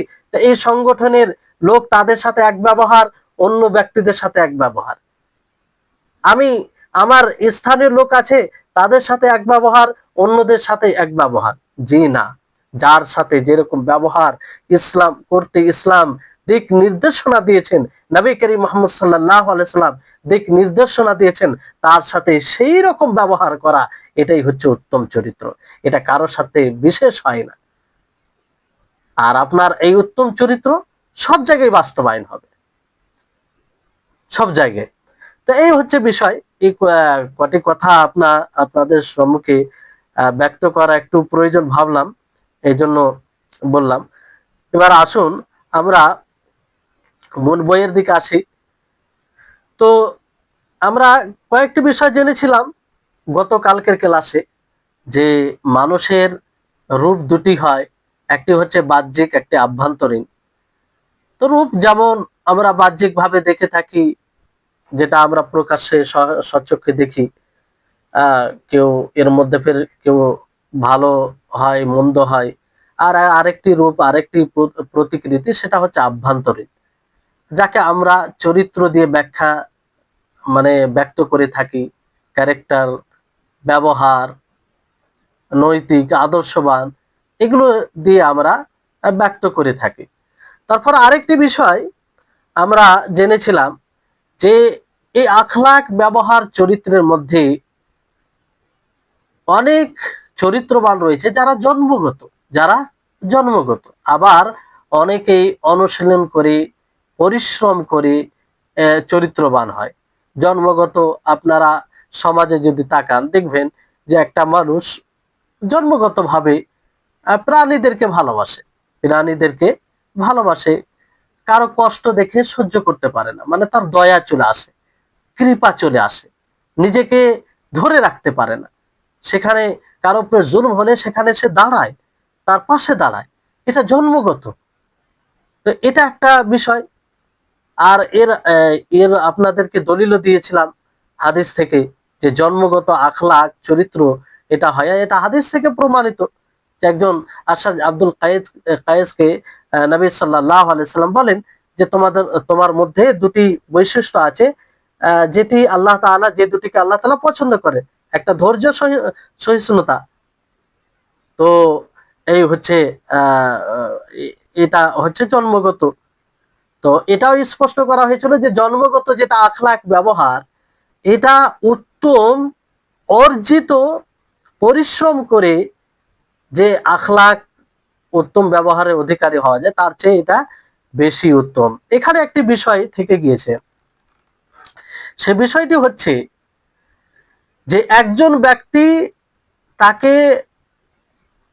এই সংগঠনের লোক তাদের সাথে এক ব্যবহার, অন্য ব্যক্তিদের সাথে এক ব্যবহার। আমি, আমার স্থানীয় লোক আছে তাদের সাথে এক ব্যবহার, অন্যদের সাথে এক ব্যবহার। জি না, যার সাথে যেরকম ব্যবহার ইসলাম করতে, ইসলাম দিক নির্দেশনা দিয়েছেন, নবী করিম মুহাম্মদ সাল্লাল্লাহু আলাইহি সাল্লাম দিক নির্দেশনা দিয়েছেন, তার সাথে সেই রকম ব্যবহার করা, এটাই হচ্ছে উত্তম চরিত্র। এটা কারো সাথে বিশেষ হয় না। আর আপনার এই উত্তম চরিত্র সব জায়গায় বাস্তবায়ন হবে, সব জায়গায়। তো এই হচ্ছে বিষয়। এই কটি কথা আপনাদের সম্মুখে ব্যক্ত করা একটু প্রয়োজন ভাবলাম, এই জন্য বললাম। এবার আসুন আমরা মূল বইয়ের দিকে আসি। তো আমরা কয়েকটি বিষয় জেনেছিলাম গতকালকের ক্লাসে, যে মানুষের রূপ দুটি হয়, একটি হচ্ছে বাহ্যিক, একটি আভ্যন্তরীণ। তো রূপ যেমন আমরা বাহ্যিক ভাবে দেখে থাকি, যেটা আমরা প্রকাশ্যে সচক্ষে দেখি, কেউ এর মধ্যে ফের কেউ ভালো হয়, মন্দ হয়। আর আরেকটি রূপ, আরেকটি প্রতিকৃতি, সেটা হচ্ছে আভ্যন্তরীণ, যাকে আমরা চরিত্র দিয়ে ব্যক্ত করে থাকি। ক্যারেক্টার, ব্যবহার, নৈতিক, আদর্শবান, এগুলো দিয়ে আমরা ব্যক্ত করে থাকি। তারপর আরেকটি বিষয় আমরা জেনেছিলাম যে এই আখলাক, ব্যবহার, চরিত্রের মধ্যে অনেক চরিত্রবান রয়েছে যারা জন্মগত, আবার অনেকেই অনুশীলন করে, পরিশ্রম করে চরিত্রবান হয়। জন্মগত, আপনারা সমাজে যদি তাকান দেখবেন যে একটা মানুষ জন্মগতভাবে প্রাণীদেরকে ভালোবাসে, কারো কষ্ট দেখে সহ্য করতে পারে না, মানে তার দয়া চলে আসে, কৃপা চলে আসে, নিজেকে ধরে রাখতে পারে না। সেখানে কারো উপরে জুলুম হলে সেখানে সে দাঁড়ায়, তার পাশে দাঁড়ায়, এটা জন্মগত। তো এটা একটা বিষয়। আর এর আপনাদেরকে দলিলও দিয়েছিলাম হাদিস থেকে, যে জন্মগত আখলাক, চরিত্র এটা হয়, এটা হাদিস থেকে প্রমাণিত। যে একজন আশাদ আব্দুল কায়েসকে নবী সাল্লাল্লাহু আলাইহি সাল্লাম বলেন যে তোমার মধ্যে দুটি বৈশিষ্ট্য আছে, যে দুটিকে আল্লাহ তাআলা পছন্দ করে, একটা ধৈর্য, সহিষ্ণুতা। তো এই হচ্ছে এটা হচ্ছে জন্মগত। তো এটাও স্পষ্ট করা হয়েছিল যে জন্মগত যেটা আখলাক, ব্যবহার, এটা উত্তম, অর্জিত, পরিশ্রম করে যে আখলাক, উত্তম ব্যবহারের অধিকারী হওয়া যায়, তার চেয়ে এটা বেশি উত্তম। এখানে একটি বিষয় থেকে গিয়েছে, সে বিষয়টি হচ্ছে যে একজন ব্যক্তি, তাকে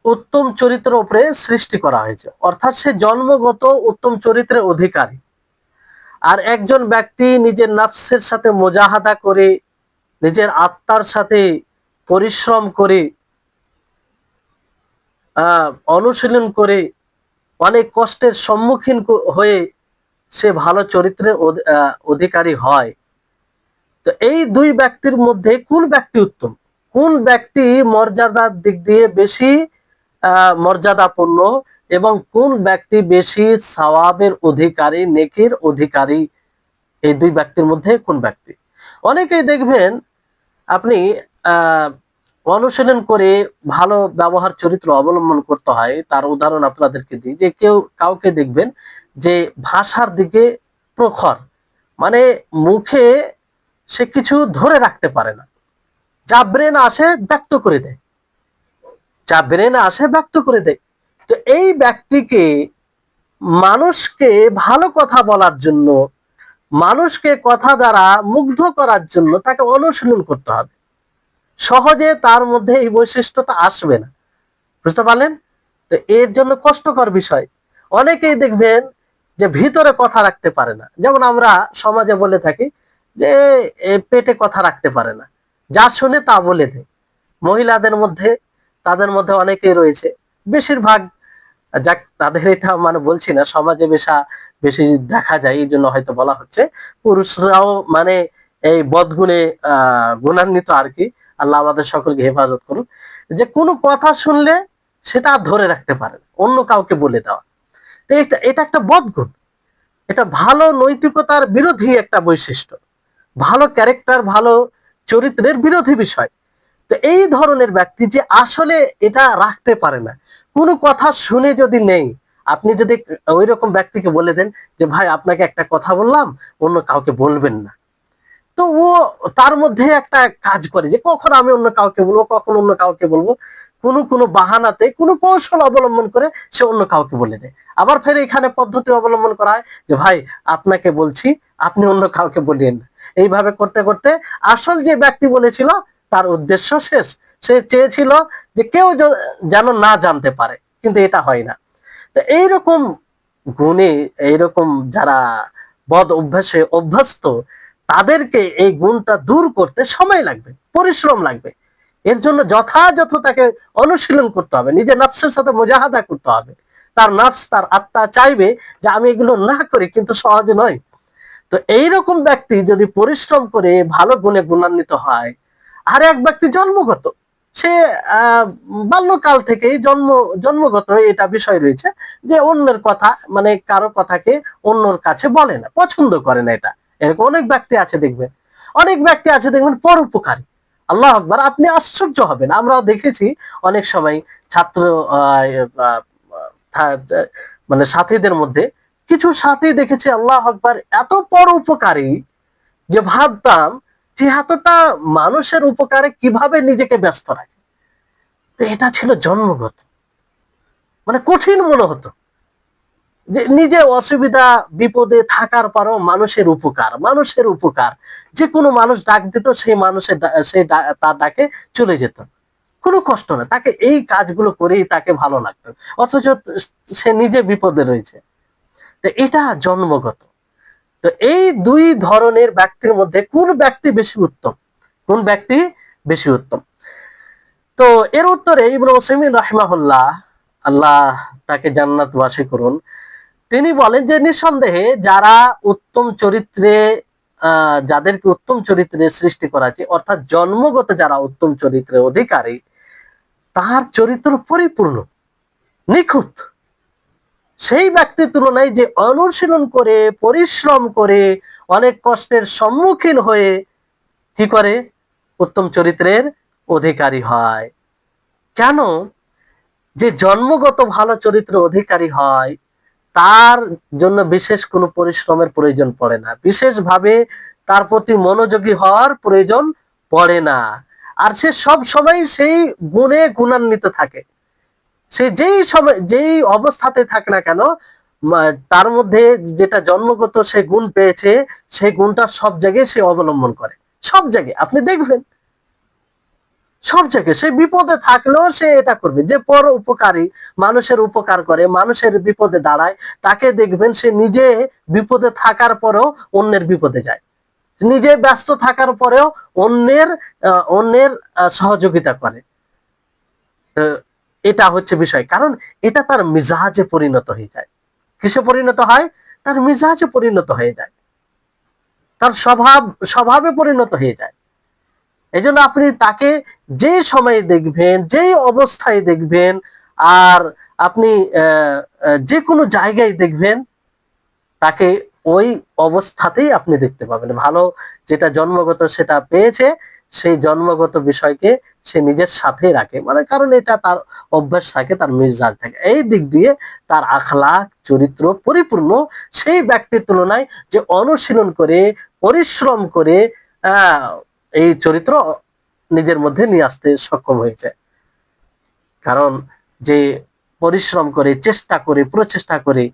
উত্তম চরিত্রের উপরে সৃষ্টি করা হয়েছে, অর্থাৎ সে জন্মগত উত্তম চরিত্রের অধিকারী। আর একজন ব্যক্তি নিজের নফসের সাথে মুজাহাদা করে, নিজের আত্মার সাথে পরিশ্রম করে অনুশীলন করে অনেক কষ্টের সম্মুখীন হয়ে সে ভালো চরিত্রের অধিকারী হয়। তো এই দুই ব্যক্তির মধ্যে কোন ব্যক্তি উত্তম, কোন ব্যক্তি মর্যাদার দিক দিয়ে বেশি মর্যাদাপূর্ণ, এবং কোন ব্যক্তি বেশি সওয়াবের অধিকারী, নেকির অধিকারী, এই দুই ব্যক্তির মধ্যে কোন ব্যক্তি? অনেকেই দেখবেন আপনি আহ অনুশীলন করে ভালো ব্যবহার চরিত্র অবলম্বন করতে হয়। তার উদাহরণ আপনাদেরকে দিই, যে কাউকে দেখবেন যে ভাষার দিকে প্রখর, মানে মুখে সে কিছু ধরে রাখতে পারে না, যা ব্রেন আসে ব্যক্ত করে দেয়, যা ব্রেন আসে ব্যক্ত করে দেয়। তো এই ব্যক্তিকে মানুষকে ভালো কথা বলার জন্য, মানুষকে কথা দ্বারা মুগ্ধ করার জন্য তাকে অনুশীলন করতে হবে। সহজে তার মধ্যে এই বৈশিষ্ট্যটা আসবে না, বুঝতে পারলেন? তো এর জন্য কষ্টকর বিষয়। অনেকেই দেখবেন যে ভিতরে কথা রাখতে পারে না, যেমন আমরা সমাজে বলে থাকি যে পেটে কথা রাখতে পারে না, যা শুনে তা বলে দেয়। মহিলাদের মধ্যে, তাদের মধ্যে অনেকেই রয়েছে, বেশিরভাগ, যাক তাদের এটা মানে বলছি না, সমাজে বেশি দেখা যায়, এই জন্য হয়তো বলা হচ্ছে। পুরুষরাও মানে এই বদগুণে গুণান্বিত আর কি। আল্লাহ আমাদের সকলকে হেফাজত করুন। যে কোনো কথা শুনলে সেটা আর ধরে রাখতে পারে না, অন্য কাউকে বলে দেওয়া। তো এটা এটা একটা বদগুণ, এটা ভালো নৈতিকতার বিরোধী একটা বৈশিষ্ট্য, ভালো ক্যারেক্টার, ভালো চরিত্রের বিরোধী বিষয়। তো এই ধরনের ব্যক্তি যে আসলে এটা রাখতে পারে না, কোনো কথা শুনে যদি নেই, আপনি যদি ওই রকম ব্যক্তিকে বলে দেন যে ভাই আপনাকে একটা কথা বললাম, অন্য কাউকে বলবেন না, তো ও তার মধ্যে একটা কাজ করে যে কখন আমি অন্য কাউকে বলবো, কখন অন্য কাউকে বলবো, কোনো বাহানাতে, কোনো কৌশল অবলম্বন করে সে অন্য কাউকে বলে দেয়। আবার ফের এখানে পদ্ধতি অবলম্বন করা হয় যে ভাই আপনাকে বলছি, আপনি অন্য কাউকে বলিয়েন না। এইভাবে করতে করতে আসল যে ব্যক্তি বলেছিল তার উদ্দেশ্য শেষ। সে চেয়েছিল যে কেউ যেন না জানতে পারে, কিন্তু এটা হয় না। তো এইরকম গুণে, এইরকম যারা বদ অভ্যাসে অভ্যস্ত, তাদেরকে এই গুণটা দূর করতে সময় লাগবে, পরিশ্রম লাগবে। এর জন্য যথাযথ তাকে অনুশীলন করতে হবে, নিজের নফসের সাথে মুজাহাদা করতে হবে। তার নফস, তার আত্মা চাইবে যে আমি এগুলো না করি, কিন্তু সহজ নয়। তো এইরকম ব্যক্তি যদি পরিশ্রম করে ভালো গুণে গুণান্বিত হয়। আর এক ব্যক্তি জন্মগত, সে বাল্যকাল থেকেই জন্মগত এটা বিষয় রয়েছে যে অন্যের কথা, মানে কারো কথাকে অন্যর কাছে বলে না, পছন্দ করে না। এটা এরকম অনেক ব্যক্তি আছে দেখবেন, অনেক ব্যক্তি আছে দেখবেন পরোপকারী। আল্লাহ আকবার, আপনি আশ্চর্য হবেন, আমরাও দেখেছি অনেক সময় ছাত্র মানে সাথীদের মধ্যে কিছু সাথী দেখেছি, আল্লাহ আকবার, এত পরোপকারী যে ভাবতাম যে এতটা মানুষের উপকারে কিভাবে নিজেকে ব্যস্ত রাখে। তো এটা ছিল জন্মগত, মানে কঠিন মনে হতো যে নিজে অসুবিধা বিপদে থাকার পরও মানুষের উপকার, মানুষের উপকার। যে কোনো মানুষ ডাক দিত, সেই মানুষের তার ডাকে চলে যেত, কোনো কষ্ট না, তাকে এই কাজগুলো করেই তাকে ভালো লাগতো, অথচ সে নিজে বিপদে রয়েছে। তো এটা জন্মগত। তো এই দুই ধরনের ব্যক্তির মধ্যে কোন ব্যক্তি বেশি উত্তম, কোন ব্যক্তি বেশি উত্তম? তো এর উত্তরে ইবনে উসাইমিন রাহিমাহুল্লাহ, আল্লাহ তাকে জান্নাতবাসী করুন, তিনি বলেন যে নিঃসন্দেহে যারা উত্তম চরিত্রে, যাদেরকে উত্তম চরিত্রে সৃষ্টি করা হয়েছে, অর্থাৎ জন্মগত যারা উত্তম চরিত্রের অধিকারী, তার চরিত্র পরিপূর্ণ, নিখুঁত। সেই ব্যক্তির তুলনায় যে অনুশীলন করে, পরিশ্রম করে, অনেক কষ্টের সম্মুখীন হয়ে কি করে উত্তম চরিত্রের অধিকারী হয়। কেন? যে জন্মগত ভালো চরিত্র অধিকারী হয়, তার জন্য বিশেষ কোনো পরিশ্রমের প্রয়োজন পড়ে না, বিশেষভাবে তার প্রতি মনোযোগী হওয়ার প্রয়োজন পড়ে না। আর সে সব সময় সেই গুণে গুণান্বিত থাকে। সে যেই সময়, যেই অবস্থাতে থাকে না কেন, তার মধ্যে যেটা জন্মগত সে গুণ পেয়েছে, সেই গুণটা সব জায়গায় সে অবলম্বন করে। সব জায়গায় আপনি দেখবেন, সব জায়গায় সে বিপদে থাকলেও সে এটা করবে। যে পর উপকারী, মানুষের উপকার করে, মানুষের বিপদে দাঁড়ায়, তাকে দেখবেন সে নিজে বিপদে থাকার পরেও অন্যের বিপদে যায়, নিজে ব্যস্ত থাকার পরেও অন্যের অন্যের সহযোগিতা করে। তো এটা হচ্ছে বিষয়, কারণ এটা তার মিজাজে পরিণত হয়ে যায়। কিসে পরিণত হয়? তার মিজাজে পরিণত হয়ে যায়, তার স্বভাবে পরিণত হয়ে যায়। এই জন্য আপনি তাকে যে সময়ে দেখবেন, যেই অবস্থায় দেখবেন, আর আপনি যে কোনো জায়গায় দেখবেন, তাকে ওই অবস্থাতেই আপনি দেখতে পাবেন। ভালো যেটা জন্মগত সেটা পেয়েছে, সেই জন্মগত বিষয়কে সে নিজের সাথে রাখে, মানে কারণ এটা তার অভ্যাস থাকে, তার মিজাজ থাকে। এই দিক দিয়ে তার আখলাক চরিত্র পরিপূর্ণ সেই ব্যক্তির তুলনায় যে অনুশীলন করে, পরিশ্রম করে এই চরিত্র নিজের মধ্যে নিয়ে আসতে সক্ষম হয়েছে। কারণ যে পরিশ্রম করে, চেষ্টা করে, প্রচেষ্টা করে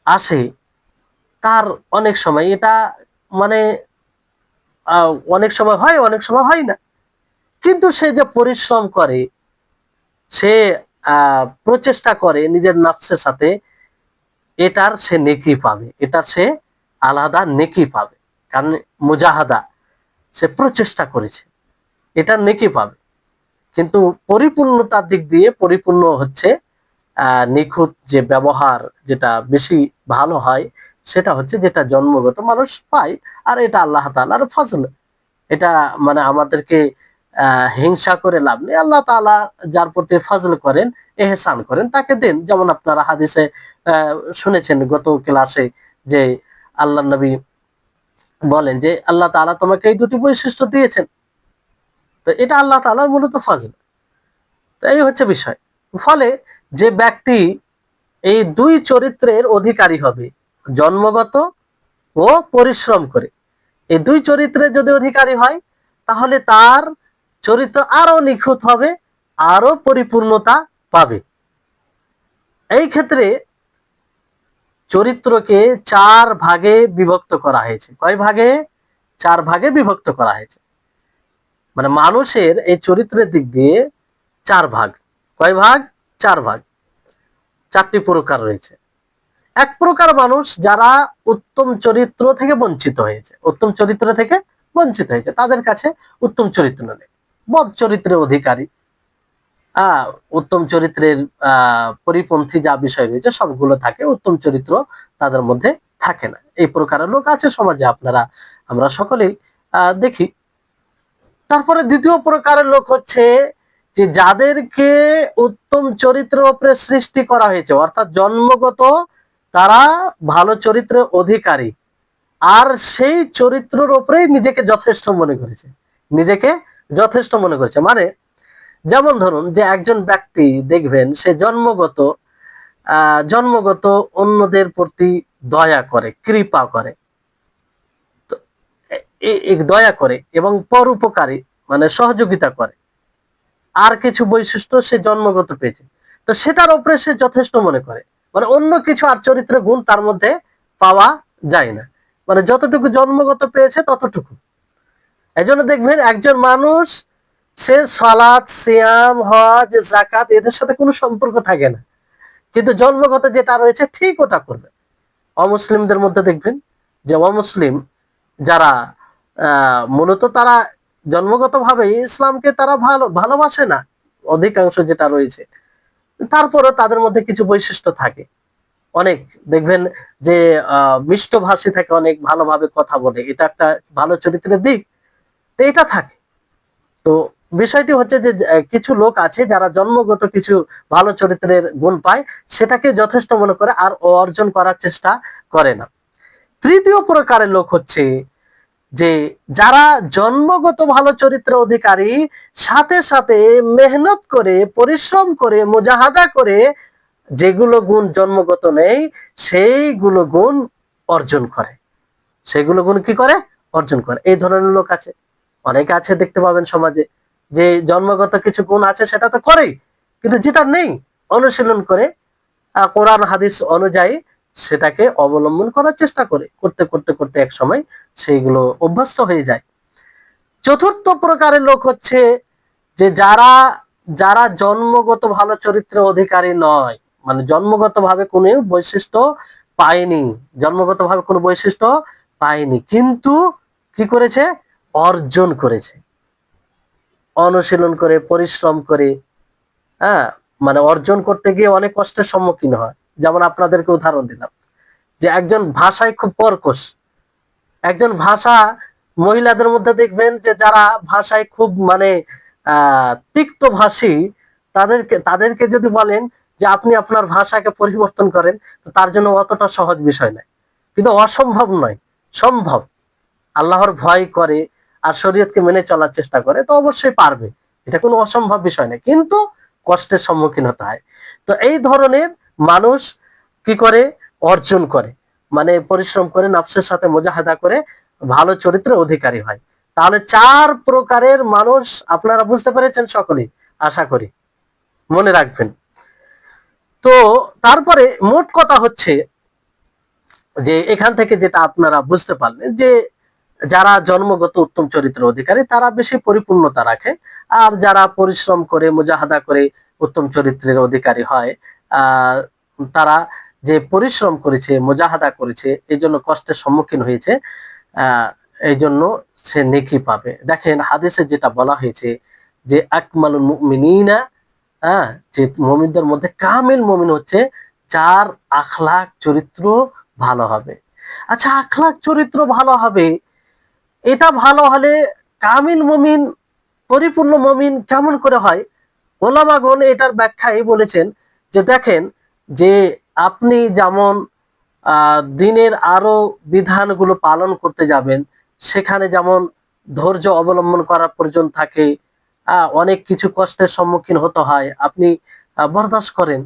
আসে, তার অনেক সময় এটা মানে অনেক সময় হয়, অনেক সময় হয় না। কিন্তু সে যে পরিশ্রম করে, সে প্রচেষ্টা করে নিজের নফসের সাথে, এটার সে নেকি পাবে, এটার সে আলাদা নেকি পাবে। কারণ মুজাহাদা, সে প্রচেষ্টা করেছে, এটার নেকি পাবে। কিন্তু পরিপূর্ণতার দিক দিয়ে পরিপূর্ণ হচ্ছে নিখুঁত যে ব্যবহার, যেটা বেশি ভালো হয়, সেটা হচ্ছে যেটা জন্মগত মানুষ পায়। আর এটা আল্লাহ তাআলার ফজল। এটা মানে আমাদেরকে হিংসা করে লাভ নেই। আল্লাহ তাআলা যার প্রতি ফজল করেন, এহসান করেন, তাকে দেন। যেমন আপনারা হাদিসে শুনেছেন গত ক্লাসে, যে আল্লাহ নবী বলেন যে আল্লাহ তাআলা তোমাকে এই দুটি বৈশিষ্ট্য দিয়েছেন, তো এটা আল্লাহ তাআলার মূলত ফজল। তো এই হচ্ছে বিষয়। ফলে যে ব্যক্তি এই দুই চরিত্রের অধিকারী হবে, জন্মগত ও পরিশ্রম করে, এই দুই চরিত্রের যদি অধিকারী হয়, তাহলে তার চরিত্র আরো নিখুঁত হবে, আরো পরিপূর্ণতা পাবে। এই ক্ষেত্রে চরিত্রকে চার ভাগে বিভক্ত করা হয়েছে। কয় ভাগে? চার ভাগে বিভক্ত করা হয়েছে। মানে মানুষের এই চরিত্রের দিক দিয়ে চার ভাগ। কয় ভাগ? চার ভাগ। চারটি প্রকার রয়েছে। এক প্রকার মানুষ যারা উত্তম চরিত্র থেকে বঞ্চিত হয়েছে, উত্তম চরিত্র থেকে বঞ্চিত হয়েছে, তাদের কাছে উত্তম চরিত্র নেই, বদ চরিত্রের অধিকারী। উত্তম চরিত্রের পরিপন্থী যা বিষয় রয়েছে সবগুলো থাকে, উত্তম চরিত্র তাদের মধ্যে থাকে না। এই প্রকারের লোক আছে সমাজে, আমরা সকলেই দেখি। তারপরে দ্বিতীয় প্রকারের লোক হচ্ছে যে যাদেরকে উত্তম চরিত্রের উপরে সৃষ্টি করা হয়েছে, অর্থাৎ জন্মগত তারা ভালো চরিত্রের অধিকারী, আর সেই চরিত্রের উপরেই নিজেকে যথেষ্ট মনে করেছে, নিজেকে যথেষ্ট মনে করেছে। মানে যেমন ধরুন যে একজন ব্যক্তি দেখবেন সে জন্মগত অন্যদের প্রতি দয়া করে, কৃপা করে, তো দয়া করে এবং পরোপকারী, মানে সহযোগিতা করে। আর কিছু বৈশিষ্ট্য সে জন্মগত পেয়েছে, তো সেটার উপরে সে যথেষ্ট মনে করে। মানে অন্য কিছু আর চরিত্রের গুণ তার মধ্যে পাওয়া যায় না, মানে যতটুকু জন্মগত পেয়েছে ততটুকু। এই জন্য দেখবেন একজন মানুষ, সে সালাত, সিয়াম, হজ, যাকাত এদের সাথে কোনো সম্পর্ক থাকে না, কিন্তু জন্মগত যেটা রয়েছে ঠিক ওটা করবে। অমুসলিমদের মধ্যে দেখবেন যে অমুসলিম যারা মূলত তারা জন্মগত ভাবে ইসলামকে তারা ভালোবাসে না, অধিকাংশ যেটা রয়েছে, তারপরে তাদের মধ্যে কিছু বৈশিষ্ট্য থাকে। অনেক দেখবেন যে মিষ্টভাষী থাকে, অনেক ভালোভাবে কথা বলে, এটা একটা ভালো চরিত্রের দিক, তো এটা থাকে। তো বিষয়টি হচ্ছে যে কিছু লোক আছে যারা জন্মগত কিছু ভালো চরিত্রের গুণ পায়, সেটাকে যথেষ্ট মনে করে আর অর্জন করার চেষ্টা করে না। তৃতীয় প্রকারের লোক হচ্ছে যে যারা জন্মগত ভালো চরিত্রের অধিকারী, সাথে সাথে মেহনত করে, পরিশ্রম করে, মুজাহাদা করে যেগুলো গুণ জন্মগত নেই সেইগুলো গুণ অর্জন করে। সেগুলো গুণ কি করে? অর্জন করে। এই ধরনের লোক আছে, অনেকে আছে, দেখতে পাবেন সমাজে, যে জন্মগত কিছু গুণ আছে সেটা তো করেই, কিন্তু যেটা নেই অনুশীলন করে কোরআন হাদিস অনুযায়ী সেটাকে অবলম্বন করার চেষ্টা করে, করতে করতে করতে এক সময় সেইগুলো অভ্যস্ত হয়ে যায়। চতুর্থ প্রকারের লোক হচ্ছে যে যারা যারা জন্মগত ভালো চরিত্রের অধিকারী নয়, মানে জন্মগত ভাবে কোনো বৈশিষ্ট্য পায়নি, জন্মগত ভাবে কোনো বৈশিষ্ট্য পায়নি, কিন্তু কি করেছে? অর্জন করেছে, অনুশীলন করে, পরিশ্রম করে, হ্যাঁ, মানে অর্জন করতে গিয়ে অনেক কষ্টের সম্মুখীন হয়। যেমন আপনাদেরকে উদাহরণ দিলাম যে একজন ভাষায় খুব কর্কশ, একজন ভাষা, মহিলাদের মধ্যে দেখবেন যে যারা ভাষায় খুব মানে তিক্ত ভাষী, তাদেরকে যদি বলেন যে আপনি আপনার ভাষাকে পরিবর্তন করেন, তো তার জন্য অতটা সহজ বিষয় নয়, কিন্তু অসম্ভব নয়, সম্ভব। আল্লাহর ভয় করে আর শরীয়তকে মেনে চলার চেষ্টা করে তো অবশ্যই পারবে, এটা কোনো অসম্ভব বিষয় নয়, কিন্তু কষ্টের সম্মুখীন হতে হয়। তো এই ধরনের মানুষ কি করে অর্জন করে, মানে পরিশ্রম করে নফসের সাথে মুজাহাদা করে ভালো চরিত্রের অধিকারী হয়। তাহলে 4 প্রকারের মানুষ আপনারা বুঝতে পেরেছেন সকলেই, আশা করি মনে রাখবেন। তো তারপরে মোট কথা হচ্ছে যে এখান থেকে যেটা আপনারা বুঝতে পারলেন যে যারা জন্মগত উত্তম চরিত্রের অধিকারী তারা বেশি পরিপূর্ণতা রাখে, আর যারা পরিশ্রম করে মুজাহাদা করে উত্তম চরিত্রের অধিকারী হয়, তারা যে পরিশ্রম করেছে মুজাহাদা করেছে এই জন্য কষ্টের সম্মুখীন হয়েছে, এই জন্য সে নেকি পাবে। দেখেন হাদিসে যেটা বলা হয়েছে যে আকমালুল মুমিনিনা, যে মুমিনদের মধ্যে কামিল মুমিন হচ্ছে যার আখলাক চরিত্র ভালো হবে। আচ্ছা, আখলাক চরিত্র ভালো হবে, এটা ভালো হলে কামিল মুমিন, পরিপূর্ণ মুমিন কেমন করে হয়? ওলামাগণ এটার ব্যাখ্যায় বলেছেন যে দেখেন যে আপনি যেমন দিনের আরো বিধানগুলো পালন করতে যাবেন, সেখানে যেমন ধৈর্য অবলম্বন করার প্রয়োজন থাকে, অনেক কিছু কষ্টের সম্মুখীন হতে হয়, আপনি বরদাস্ত করেন।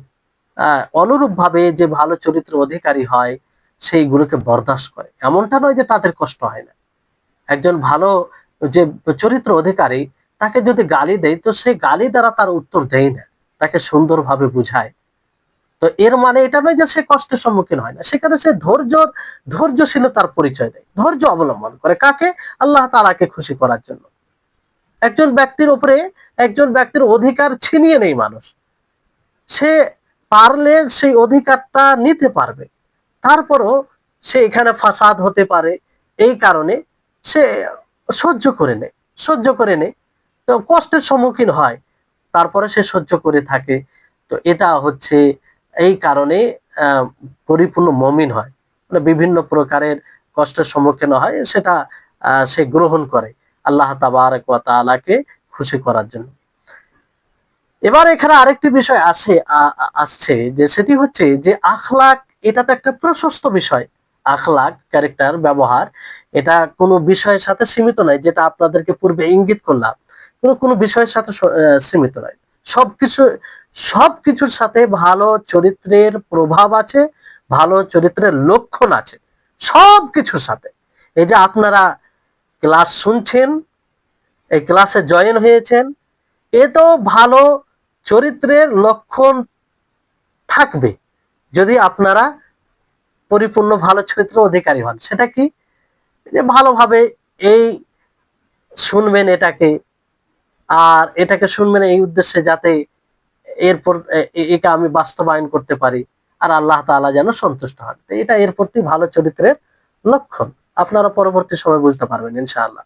অনুরূপ ভাবে যে ভালো চরিত্র অধিকারী হয় সেইগুলোকে বরদাস্ত করে, এমনটা নয় যে তাদের কষ্ট হয় না। একজন ভালো যে চরিত্র অধিকারী, তাকে যদি গালি দেয় তো সে গালি দ্বারা তার উত্তর দেয় না, তাকে সুন্দরভাবে বুঝায়। তো এর মানে এটা নয় যে সে কষ্টের সম্মুখীন হয় না, সেখানে সে ধৈর্যশীলতার পরিচয় দেয়, ধৈর্য অবলম্বন করে কাকে? আল্লাহ তাআলাকে খুশি করার জন্য। একজন ব্যক্তির উপরে একজন ব্যক্তির অধিকার ছিনিয়ে নেই মানুষ, সে পারলে সেই অধিকারটা নিতে পারবে, তারপরও সে এখানে ফাসাদ হতে পারে, এই কারণে সে সহ্য করে নেয়, সহ্য করে নেয়, তো কষ্টের সম্মুখীন হয়, তারপরে সে সহ্য করে থাকে। তো এটা হচ্ছে এই কারণে পরিপূর্ণ মুমিন হয়, মানে বিভিন্ন প্রকারের কষ্টের সম্মুখীন হয়, সেটা সে গ্রহণ করে আল্লাহ তাবারক ওয়া তাআলাকে খুশি করার জন্য। এবার এখানে আরেকটি বিষয় আসছে যে সেটি হচ্ছে যে আখলাক, এটা তো একটা প্রশস্ত বিষয়। আখলাক, ক্যারেক্টার, ব্যবহার, এটা কোনো বিষয়ের সাথে সীমিত নয়, যেটা আপনাদেরকে পূর্বে ইঙ্গিত করলাম, কোনো বিষয়ের সাথে সীমিত নয়। সবকিছু সবকিছুর সাথে ভালো চরিত্রের প্রভাব আছে, ভালো চরিত্রের লক্ষণ আছে সবকিছুর সাথে। এই যে আপনারা ক্লাস শুনছেন, এই ক্লাসে জয়েন হয়েছেন, এ তো ভালো চরিত্রের লক্ষণ থাকবে যদি আপনারা পরিপূর্ণ ভালো চরিত্র অধিকারী হন। সেটা কি? যে ভালোভাবে এই শুনবেন এটাকে, আর এটাকে শুনবেন এই উদ্দেশ্যে যাতে এরপর এটা আমি বাস্তবায়ন করতে পারি আর আল্লাহ তাআলা যেন সন্তুষ্ট হন। তো এটা এর প্রতি ভালো চরিত্রের লক্ষণ, আপনারা পরবর্তী সময় বুঝতে পারবেন ইনশাআল্লাহ।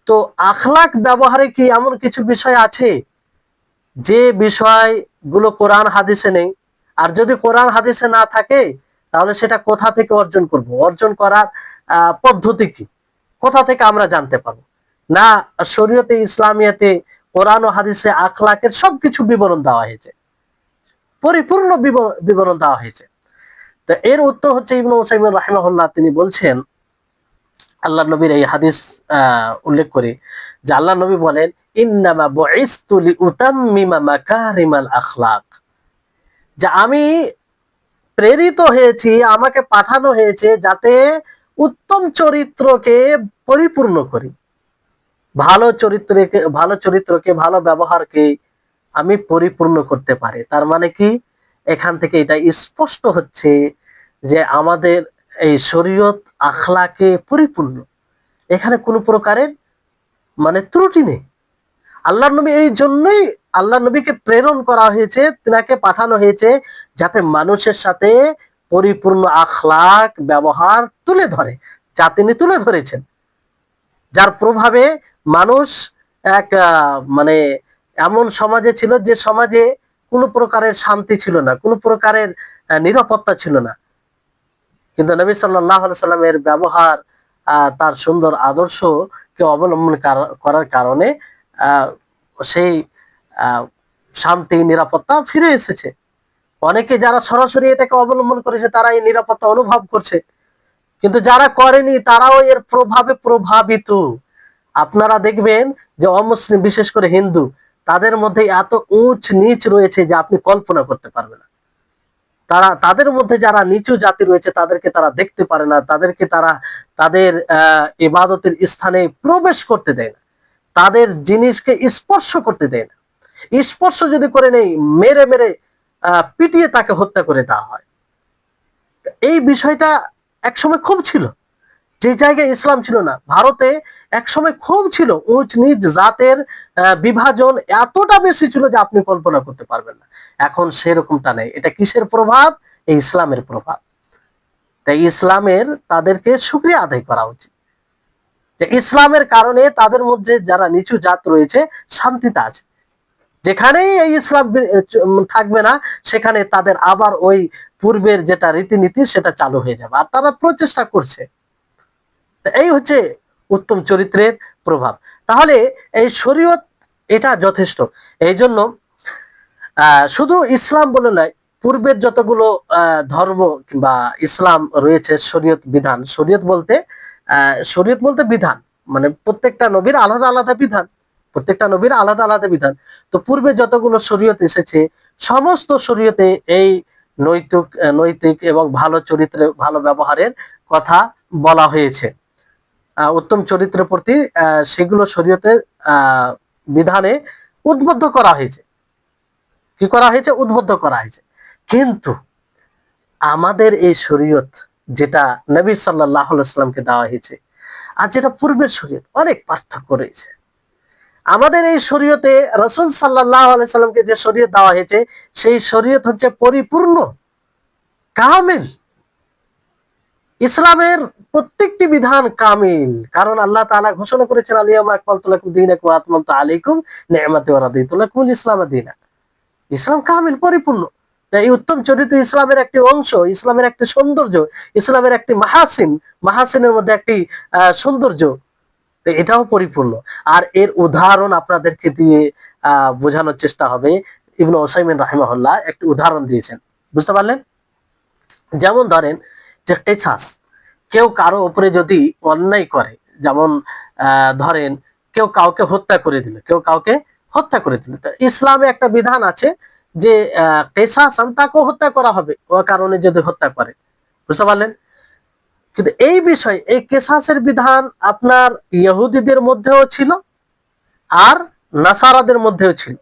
তো আখলাক ব্যবহারে কি এমন কিছু বিষয় আছে যে বিষয়গুলো কোরআন হাদিসে নেই? আর যদি কোরআন হাদিসে না থাকে তাহলে সেটা কোথা থেকে অর্জন করব? অর্জন করার পদ্ধতি কি? কোথা থেকে আমরা জানতে পারবো? না, শরীয়তে ইসলামিয়াতে কোরআন ও হাদিসে আখলাকের সবকিছু বিবরণ দেওয়া হয়েছে, পরিপূর্ণ বিবরণ দেওয়া হয়েছে। তো এর উত্তর হচ্ছে ইবনে উসাইমিন রাহিমাহুল্লাহ, তিনি বলছেন আল্লাহ নবীর এই হাদিস উল্লেখ করে যে আল্লাহ নবী বলেন ইন্নামা বুইসতু লিউতাম্মিমা মাকারিমাল আখলাক, যে আমি প্রেরিত হয়েছি, আমাকে পাঠানো হয়েছে যাতে উত্তম চরিত্রকে পরিপূর্ণ করি, ভালো চরিত্রকে ভালো ব্যবহারকে আমি পরিপূর্ণ করতে পারি। তার মানে কি, এখান থেকে এটা স্পষ্ট হচ্ছে যে আমাদের এই শরীয়ত আখলাকে পরিপূর্ণ, এখানে কোনো প্রকারের মানে ত্রুটি নেই। আল্লাহ নবী এই জন্যই আল্লাহ নবীকে প্রেরণ করা হয়েছে, তিনাকে পাঠানো হয়েছে যাতে মানুষের সাথে পরিপূর্ণ আখলাক ব্যবহার তুলে ধরে, যা তিনি তুলে ধরেছেন, যার প্রভাবে মানুষ এক মানে এমন সমাজে ছিল যে সমাজে কোনো প্রকারের শান্তি ছিল না, কোনো প্রকারের নিরাপত্তা ছিল না। কিন্তু নবী সাল্লাল্লাহু আলাইহি সাল্লামের ব্যবহার, তার সুন্দর আদর্শকে অবলম্বন করার কারণে সেই শান্তি নিরাপত্তা ফিরে এসেছে। অনেকে যারা সরাসরি এটাকে অবলম্বন করেছে তারা এই নিরাপত্তা অনুভব করছে, কিন্তু যারা করেনি তারাও এর প্রভাবে প্রভাবিত। আপনারা দেখবেন যে অমুসলিম, বিশেষ করে হিন্দু, তাদের মধ্যে এত উঁচ নিচ রয়েছে যে আপনি কল্পনা করতে পারবেন না। তাদের মধ্যে যারা নিচু জাতি রয়েছে তাদেরকে তারা দেখতে পারে না, তাদেরকে তারা তাদের ইবাদতের স্থানে প্রবেশ করতে দেয় না, তাদের জিনিসকে স্পর্শ করতে দেয় না। স্পর্শ যদি করে নেই, মেরে মেরে পিটিয়ে তাকে হত্যা করে দেওয়া হয়। এই বিষয়টা একসময় খুব ছিল, যে জায়গায় ইসলাম ছিল না। ভারতে একসময় খুব ছিল, উঁচ নিচ জাতের বিভাজন এতটা বেশি ছিল যে আপনি কল্পনা করতে পারবেন না। এখন সেরকমটা নেই। এটা কিসের প্রভাব? এই ইসলামের প্রভাব। তাই ইসলামের তাদেরকে শুকরিয়া আদায় করা উচিত যে ইসলামের কারণে তাদের মধ্যে যারা নিচু জাত রয়েছে শান্তিতে আছে। যেখানেই এই ইসলাম থাকবে না সেখানে তাদের আবার ওই পূর্বের যেটা রীতিনীতি সেটা চালু হয়ে যাবে, আর তারা প্রচেষ্টা করছে। এই হচ্ছে উত্তম চরিত্রের প্রভাব। তাহলে এই শরীয়ত এটা যথেষ্ট। এই জন্য শুধু ইসলাম বলে নয়, পূর্বের যতগুলো ধর্ম কিংবা ইসলাম রয়েছে, শরীয়ত বিধান, শরীয়ত বলতে বিধান, মানে প্রত্যেকটা নবীর আলাদা আলাদা বিধান, প্রত্যেকটা নবীর আলাদা আলাদা বিধান। তো পূর্বে যতগুলো শরীয়ত এসেছে সমস্ত শরীয়তে এই নৈতিক এবং ভালো চরিত্রে, ভালো ব্যবহারের কথা বলা হয়েছে। উত্তম চরিত্রের প্রতি সেগুলো শরীয়তে বিধানে উদ্বুদ্ধ করা হয়েছে। কি করা হয়েছে? উদ্বুদ্ধ করা হয়েছে। কিন্তু আমাদের এই শরীয়ত যেটা নবী সাল্লাল্লাহু আলাইহি ওয়াসাল্লামকে দেওয়া হয়েছে আর যেটা পূর্বের শরীয়ত, অনেক পার্থক্য রয়েছে। আমাদের এই শরীয়তে রাসূল সাল্লাল্লাহু আলাইহি ওয়াসাল্লামকে যে শরীয়ত দেওয়া হয়েছে সেই শরীয়ত হচ্ছে পরিপূর্ণ, কামিল। ইসলামের প্রত্যেকটি বিধান কামিল, কারণ আল্লাহ তাআলা ঘোষণা করেছেন আলিয়ামা আকমালতু লাকুম দীনাকুম ওয়া আতমামতু আলাইকুম নি'মাতি ওয়া রাদিতু লাকুমুল ইসলাম দীনা। ইসলাম কামিল, পরিপূর্ণ। এই উত্তম চরিত্র ইসলামের একটি অংশ, ইসলামের একটি সৌন্দর্য, ইসলামের একটি মাহাসিনের মধ্যে একটি সৌন্দর্য। তো এটাও পরিপূর্ণ। আর এর উদাহরণ আপনাদেরকে দিয়ে বোঝানোর চেষ্টা হবে। ইবনে উসাইমিন রাহিমাহুল্লাহ একটি উদাহরণ দিয়েছেন, বুঝতে পারলেন? যেমন ধরেন যে কিসাস, কেউ কারো উপরে যদি অন্যায় করে, যেমন ধরেন কেউ কাউকে হত্যা করে দিল, তো ইসলামে একটা বিধান আছে যে কিসাসান, তাকেও হত্যা করা হবে ও কারণে যদি হত্যা করে, বুঝতে পারলেন? কিন্তু এই বিষয়, এই কিসাসের বিধান আপনার ইহুদিদের মধ্যেও ছিল আর নাসারাদের মধ্যেও ছিল।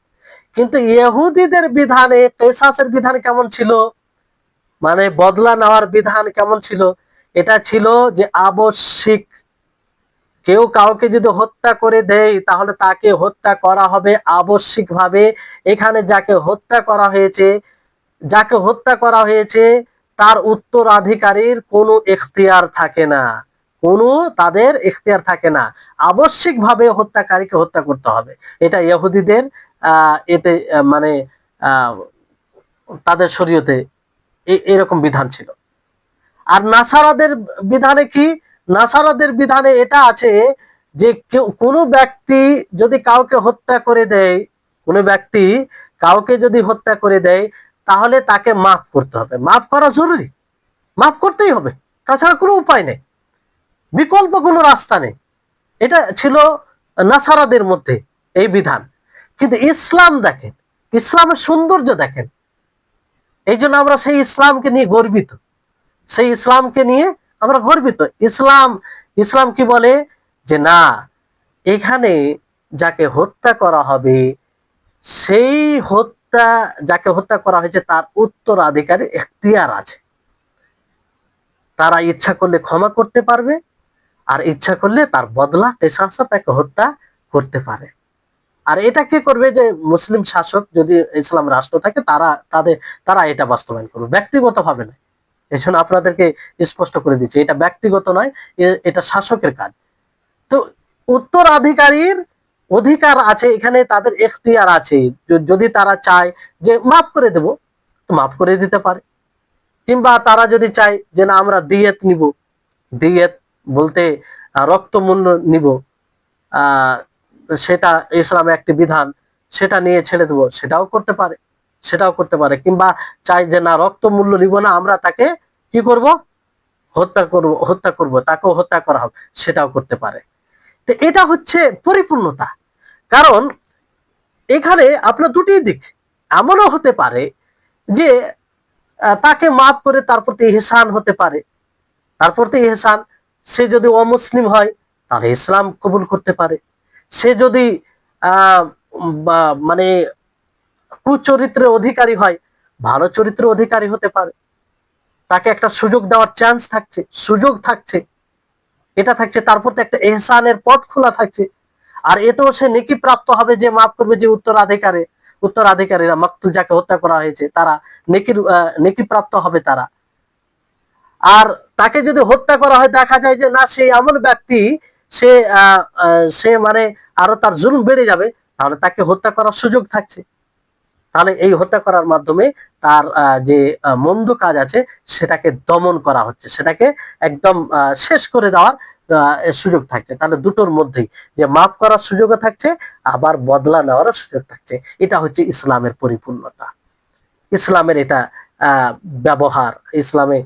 কিন্তু ইহুদিদের বিধানে কিসাসের বিধান কেমন ছিল, মানে বদলা নেওয়ার বিধান কেমন ছিল? এটা ছিল যে আবশ্যিক। কেউ কাউকে যদি হত্যা করে দেয় তাহলে তাকে হত্যা করা হবে আবশ্যিকভাবে। এখানে যাকে হত্যা করা হয়েছে তার উত্তরাধিকারীর কোনো এখতিয়ার থাকে না, তাদের এখতিয়ার থাকে না। আবশ্যিকভাবে হত্যাকারীকে হত্যা করতে হবে। এটা ইহুদিদের এতে মানে তাদের শরীয়তে এরকম বিধান ছিল। আর নাসারাদের বিধানে কি? নাসারাদের বিধানে এটা আছে যে কোনো ব্যক্তি যদি কাউকে হত্যা করে দেয়, কোনো ব্যক্তি কাউকে যদি হত্যা করে দেয় তাহলে তাকে মাফ করতে হবে। মাফ করা জরুরি, মাফ করতেই হবে, তাছাড়া কোনো উপায় নেই, বিকল্প কোনো রাস্তা নেই। এটা ছিল নাসারাদের মধ্যে এই বিধান। কিন্তু ইসলাম দেখেন, ইসলামের সৌন্দর্য দেখেন। এই জন্য আমরা সেই ইসলামকে নিয়ে গর্বিত, ইসলাম কি বলে যে না, এখানে যাকে হত্যা করা হবে সেই যাকে হত্যা করা হয়েছে তার উত্তরাধিকারী এখতিয়ার আছে। তারা ইচ্ছা করলে ক্ষমা করতে পারবে আর ইচ্ছা করলে তার বদলা কিসাসা তাকে হত্যা করতে পারে। আর এটা কে করবে? যে মুসলিম শাসক, যদি ইসলাম রাষ্ট্র থাকে তারা এটা বাস্তবায়ন করবে, ব্যক্তিগত ভাবে নয়। এই জন্য আপনাদেরকে স্পষ্ট করে দিচ্ছি, এটা ব্যক্তিগত নয়, এটা শাসকের কাজ। তো উত্তরাধিকারীর অধিকার আছে, এখানে তাদের এখতিয়ার আছে। যদি তারা চায় যে মাফ করে দেব, তো মাফ করে দিতে পারে। কিংবা তারা যদি চায় যে না আমরা দিয়েত নিব, দিয়েত বলতে রক্ত মূল্য নিব, আহ সেটা ইসলামে একটি বিধান, সেটা নিয়ে ছেড়ে দেবো, সেটাও করতে পারে, সেটাও করতে পারে। কিংবা চাই যে না রক্ত মূল্য নিব না, আমরা তাকে কি করব, হত্যা করব, তাকেও হত্যা করা হোক, সেটাও করতে পারে। তো এটা হচ্ছে পরিপূর্ণতা। কারণ এখানে আপনার দুটি দিক, এমনও হতে পারে যে তাকে মাফ করে তার প্রতি ইহসান হতে পারে, তার প্রতি ইহসান। সে যদি অমুসলিম হয় তাহলে ইসলাম কবুল করতে পারে। সে যদি আহ মানে কুচরিত্রের অধিকারী হয়, ভালো চরিত্রের অধিকারী হতে পারে। তাকে একটা সুযোগ দেওয়ার চান্স থাকছে, সুযোগ থাকছে, এটা থাকছে। তার প্রতি একটা এহসানের পথ খোলা থাকছে। আর এতেও সে নেকি প্রাপ্ত হবে, যে মাফ করবে, যে উত্তরাধিকারীরা, মাকতুল যাকে হত্যা করা হয়েছে, তারা নেকি প্রাপ্ত হবে তারা। আর তাকে যদি হত্যা করা হয়, দেখা যায় যে না সে এমন ব্যক্তি, সে সে মানে আরো তার জুলুম বেড়ে যাবে, তাহলে তাকে হত্যা করার সুযোগ থাকছে। তাহলে এই হত্যা করার মাধ্যমে তার যে মন্দ কাজ আছে সেটাকে দমন করা হচ্ছে, সেটাকে একদম শেষ করে দেওয়ার সুযোগ থাকছে। তাহলে দুটোর মধ্যেই যে মাফ করার সুযোগও থাকছে, আবার বদলা নেওয়ারও সুযোগ থাকছে। এটা হচ্ছে ইসলামের পরিপূর্ণতা, ইসলামের এটা ব্যবহার। ইসলামে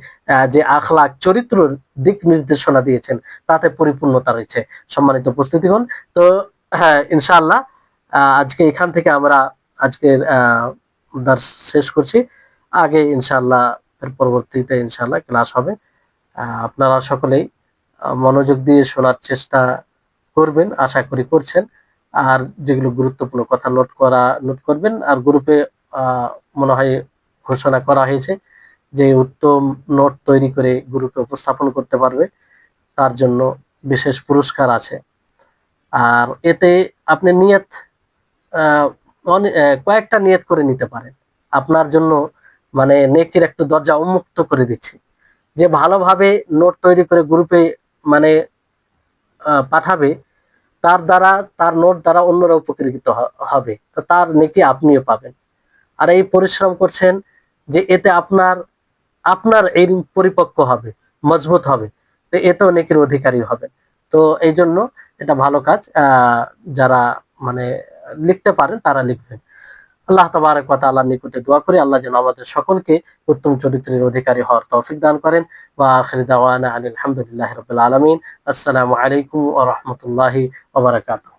যে আখলাক চরিত্রের দিক নির্দেশনা দিয়েছেন, তাতে পরিপূর্ণতা রয়েছে। সম্মানিত উপস্থিতিগণ, তো হ্যাঁ, ইনশাআল্লাহ আজকে এখান থেকে আমরা আজকের দার্স শেষ করছি। আগে ইনশাআল্লাহ এর পরবর্তীতে ইনশাআল্লাহ ক্লাস হবে। আপনারা সকলেই মনোযোগ দিয়ে শোনার চেষ্টা করবেন, আশা করি করছেন। আর যেগুলো গুরুত্বপূর্ণ কথা নোট করবেন। আর গ্রুপে মনে হয় ঘোষণা করা হয়েছে যে উত্তম নোট তৈরি করে গ্রুপে উপস্থাপন করতে পারবে, তার জন্য বিশেষ পুরস্কার আছে। আর এতে আপনি নিয়ত কয়েকটা নিয়ত করে নিতে পারেন। আপনার জন্য মানে নেকির একটা দরজা উন্মুক্ত করে দিচ্ছি। যে ভালোভাবে নোট তৈরি করে গ্রুপে মানে পাঠাবে, তার দ্বারা, তার নোট দ্বারা অন্যরা উপকৃত হবে, তো তার নেকি আপনিও পাবেন। আর এই পরিশ্রম করছেন যে এতে আপনার আপনার এই পরিপক্ক হবে, মজবুত হবে, তো এতেও নেকির অধিকারী হবে। তো এই জন্য এটা ভালো কাজ। যারা মানে লিখতে পারেন তারা লিখবেন। আল্লাহ তাবারক ওয়া তাআলার নিকটে দোয়া করি আল্লাহ যেন আমাদের সকলকে উত্তম চরিত্রের অধিকারী হওয়ার তৌফিক দান করেন। ওয়া আখিরু দাওয়ানা আলহামদুলিল্লাহি রাব্বিল আলামিন। আসসালামু আলাইকুম ওয়া রাহমাতুল্লাহি ওয়া বারাকাতুহু।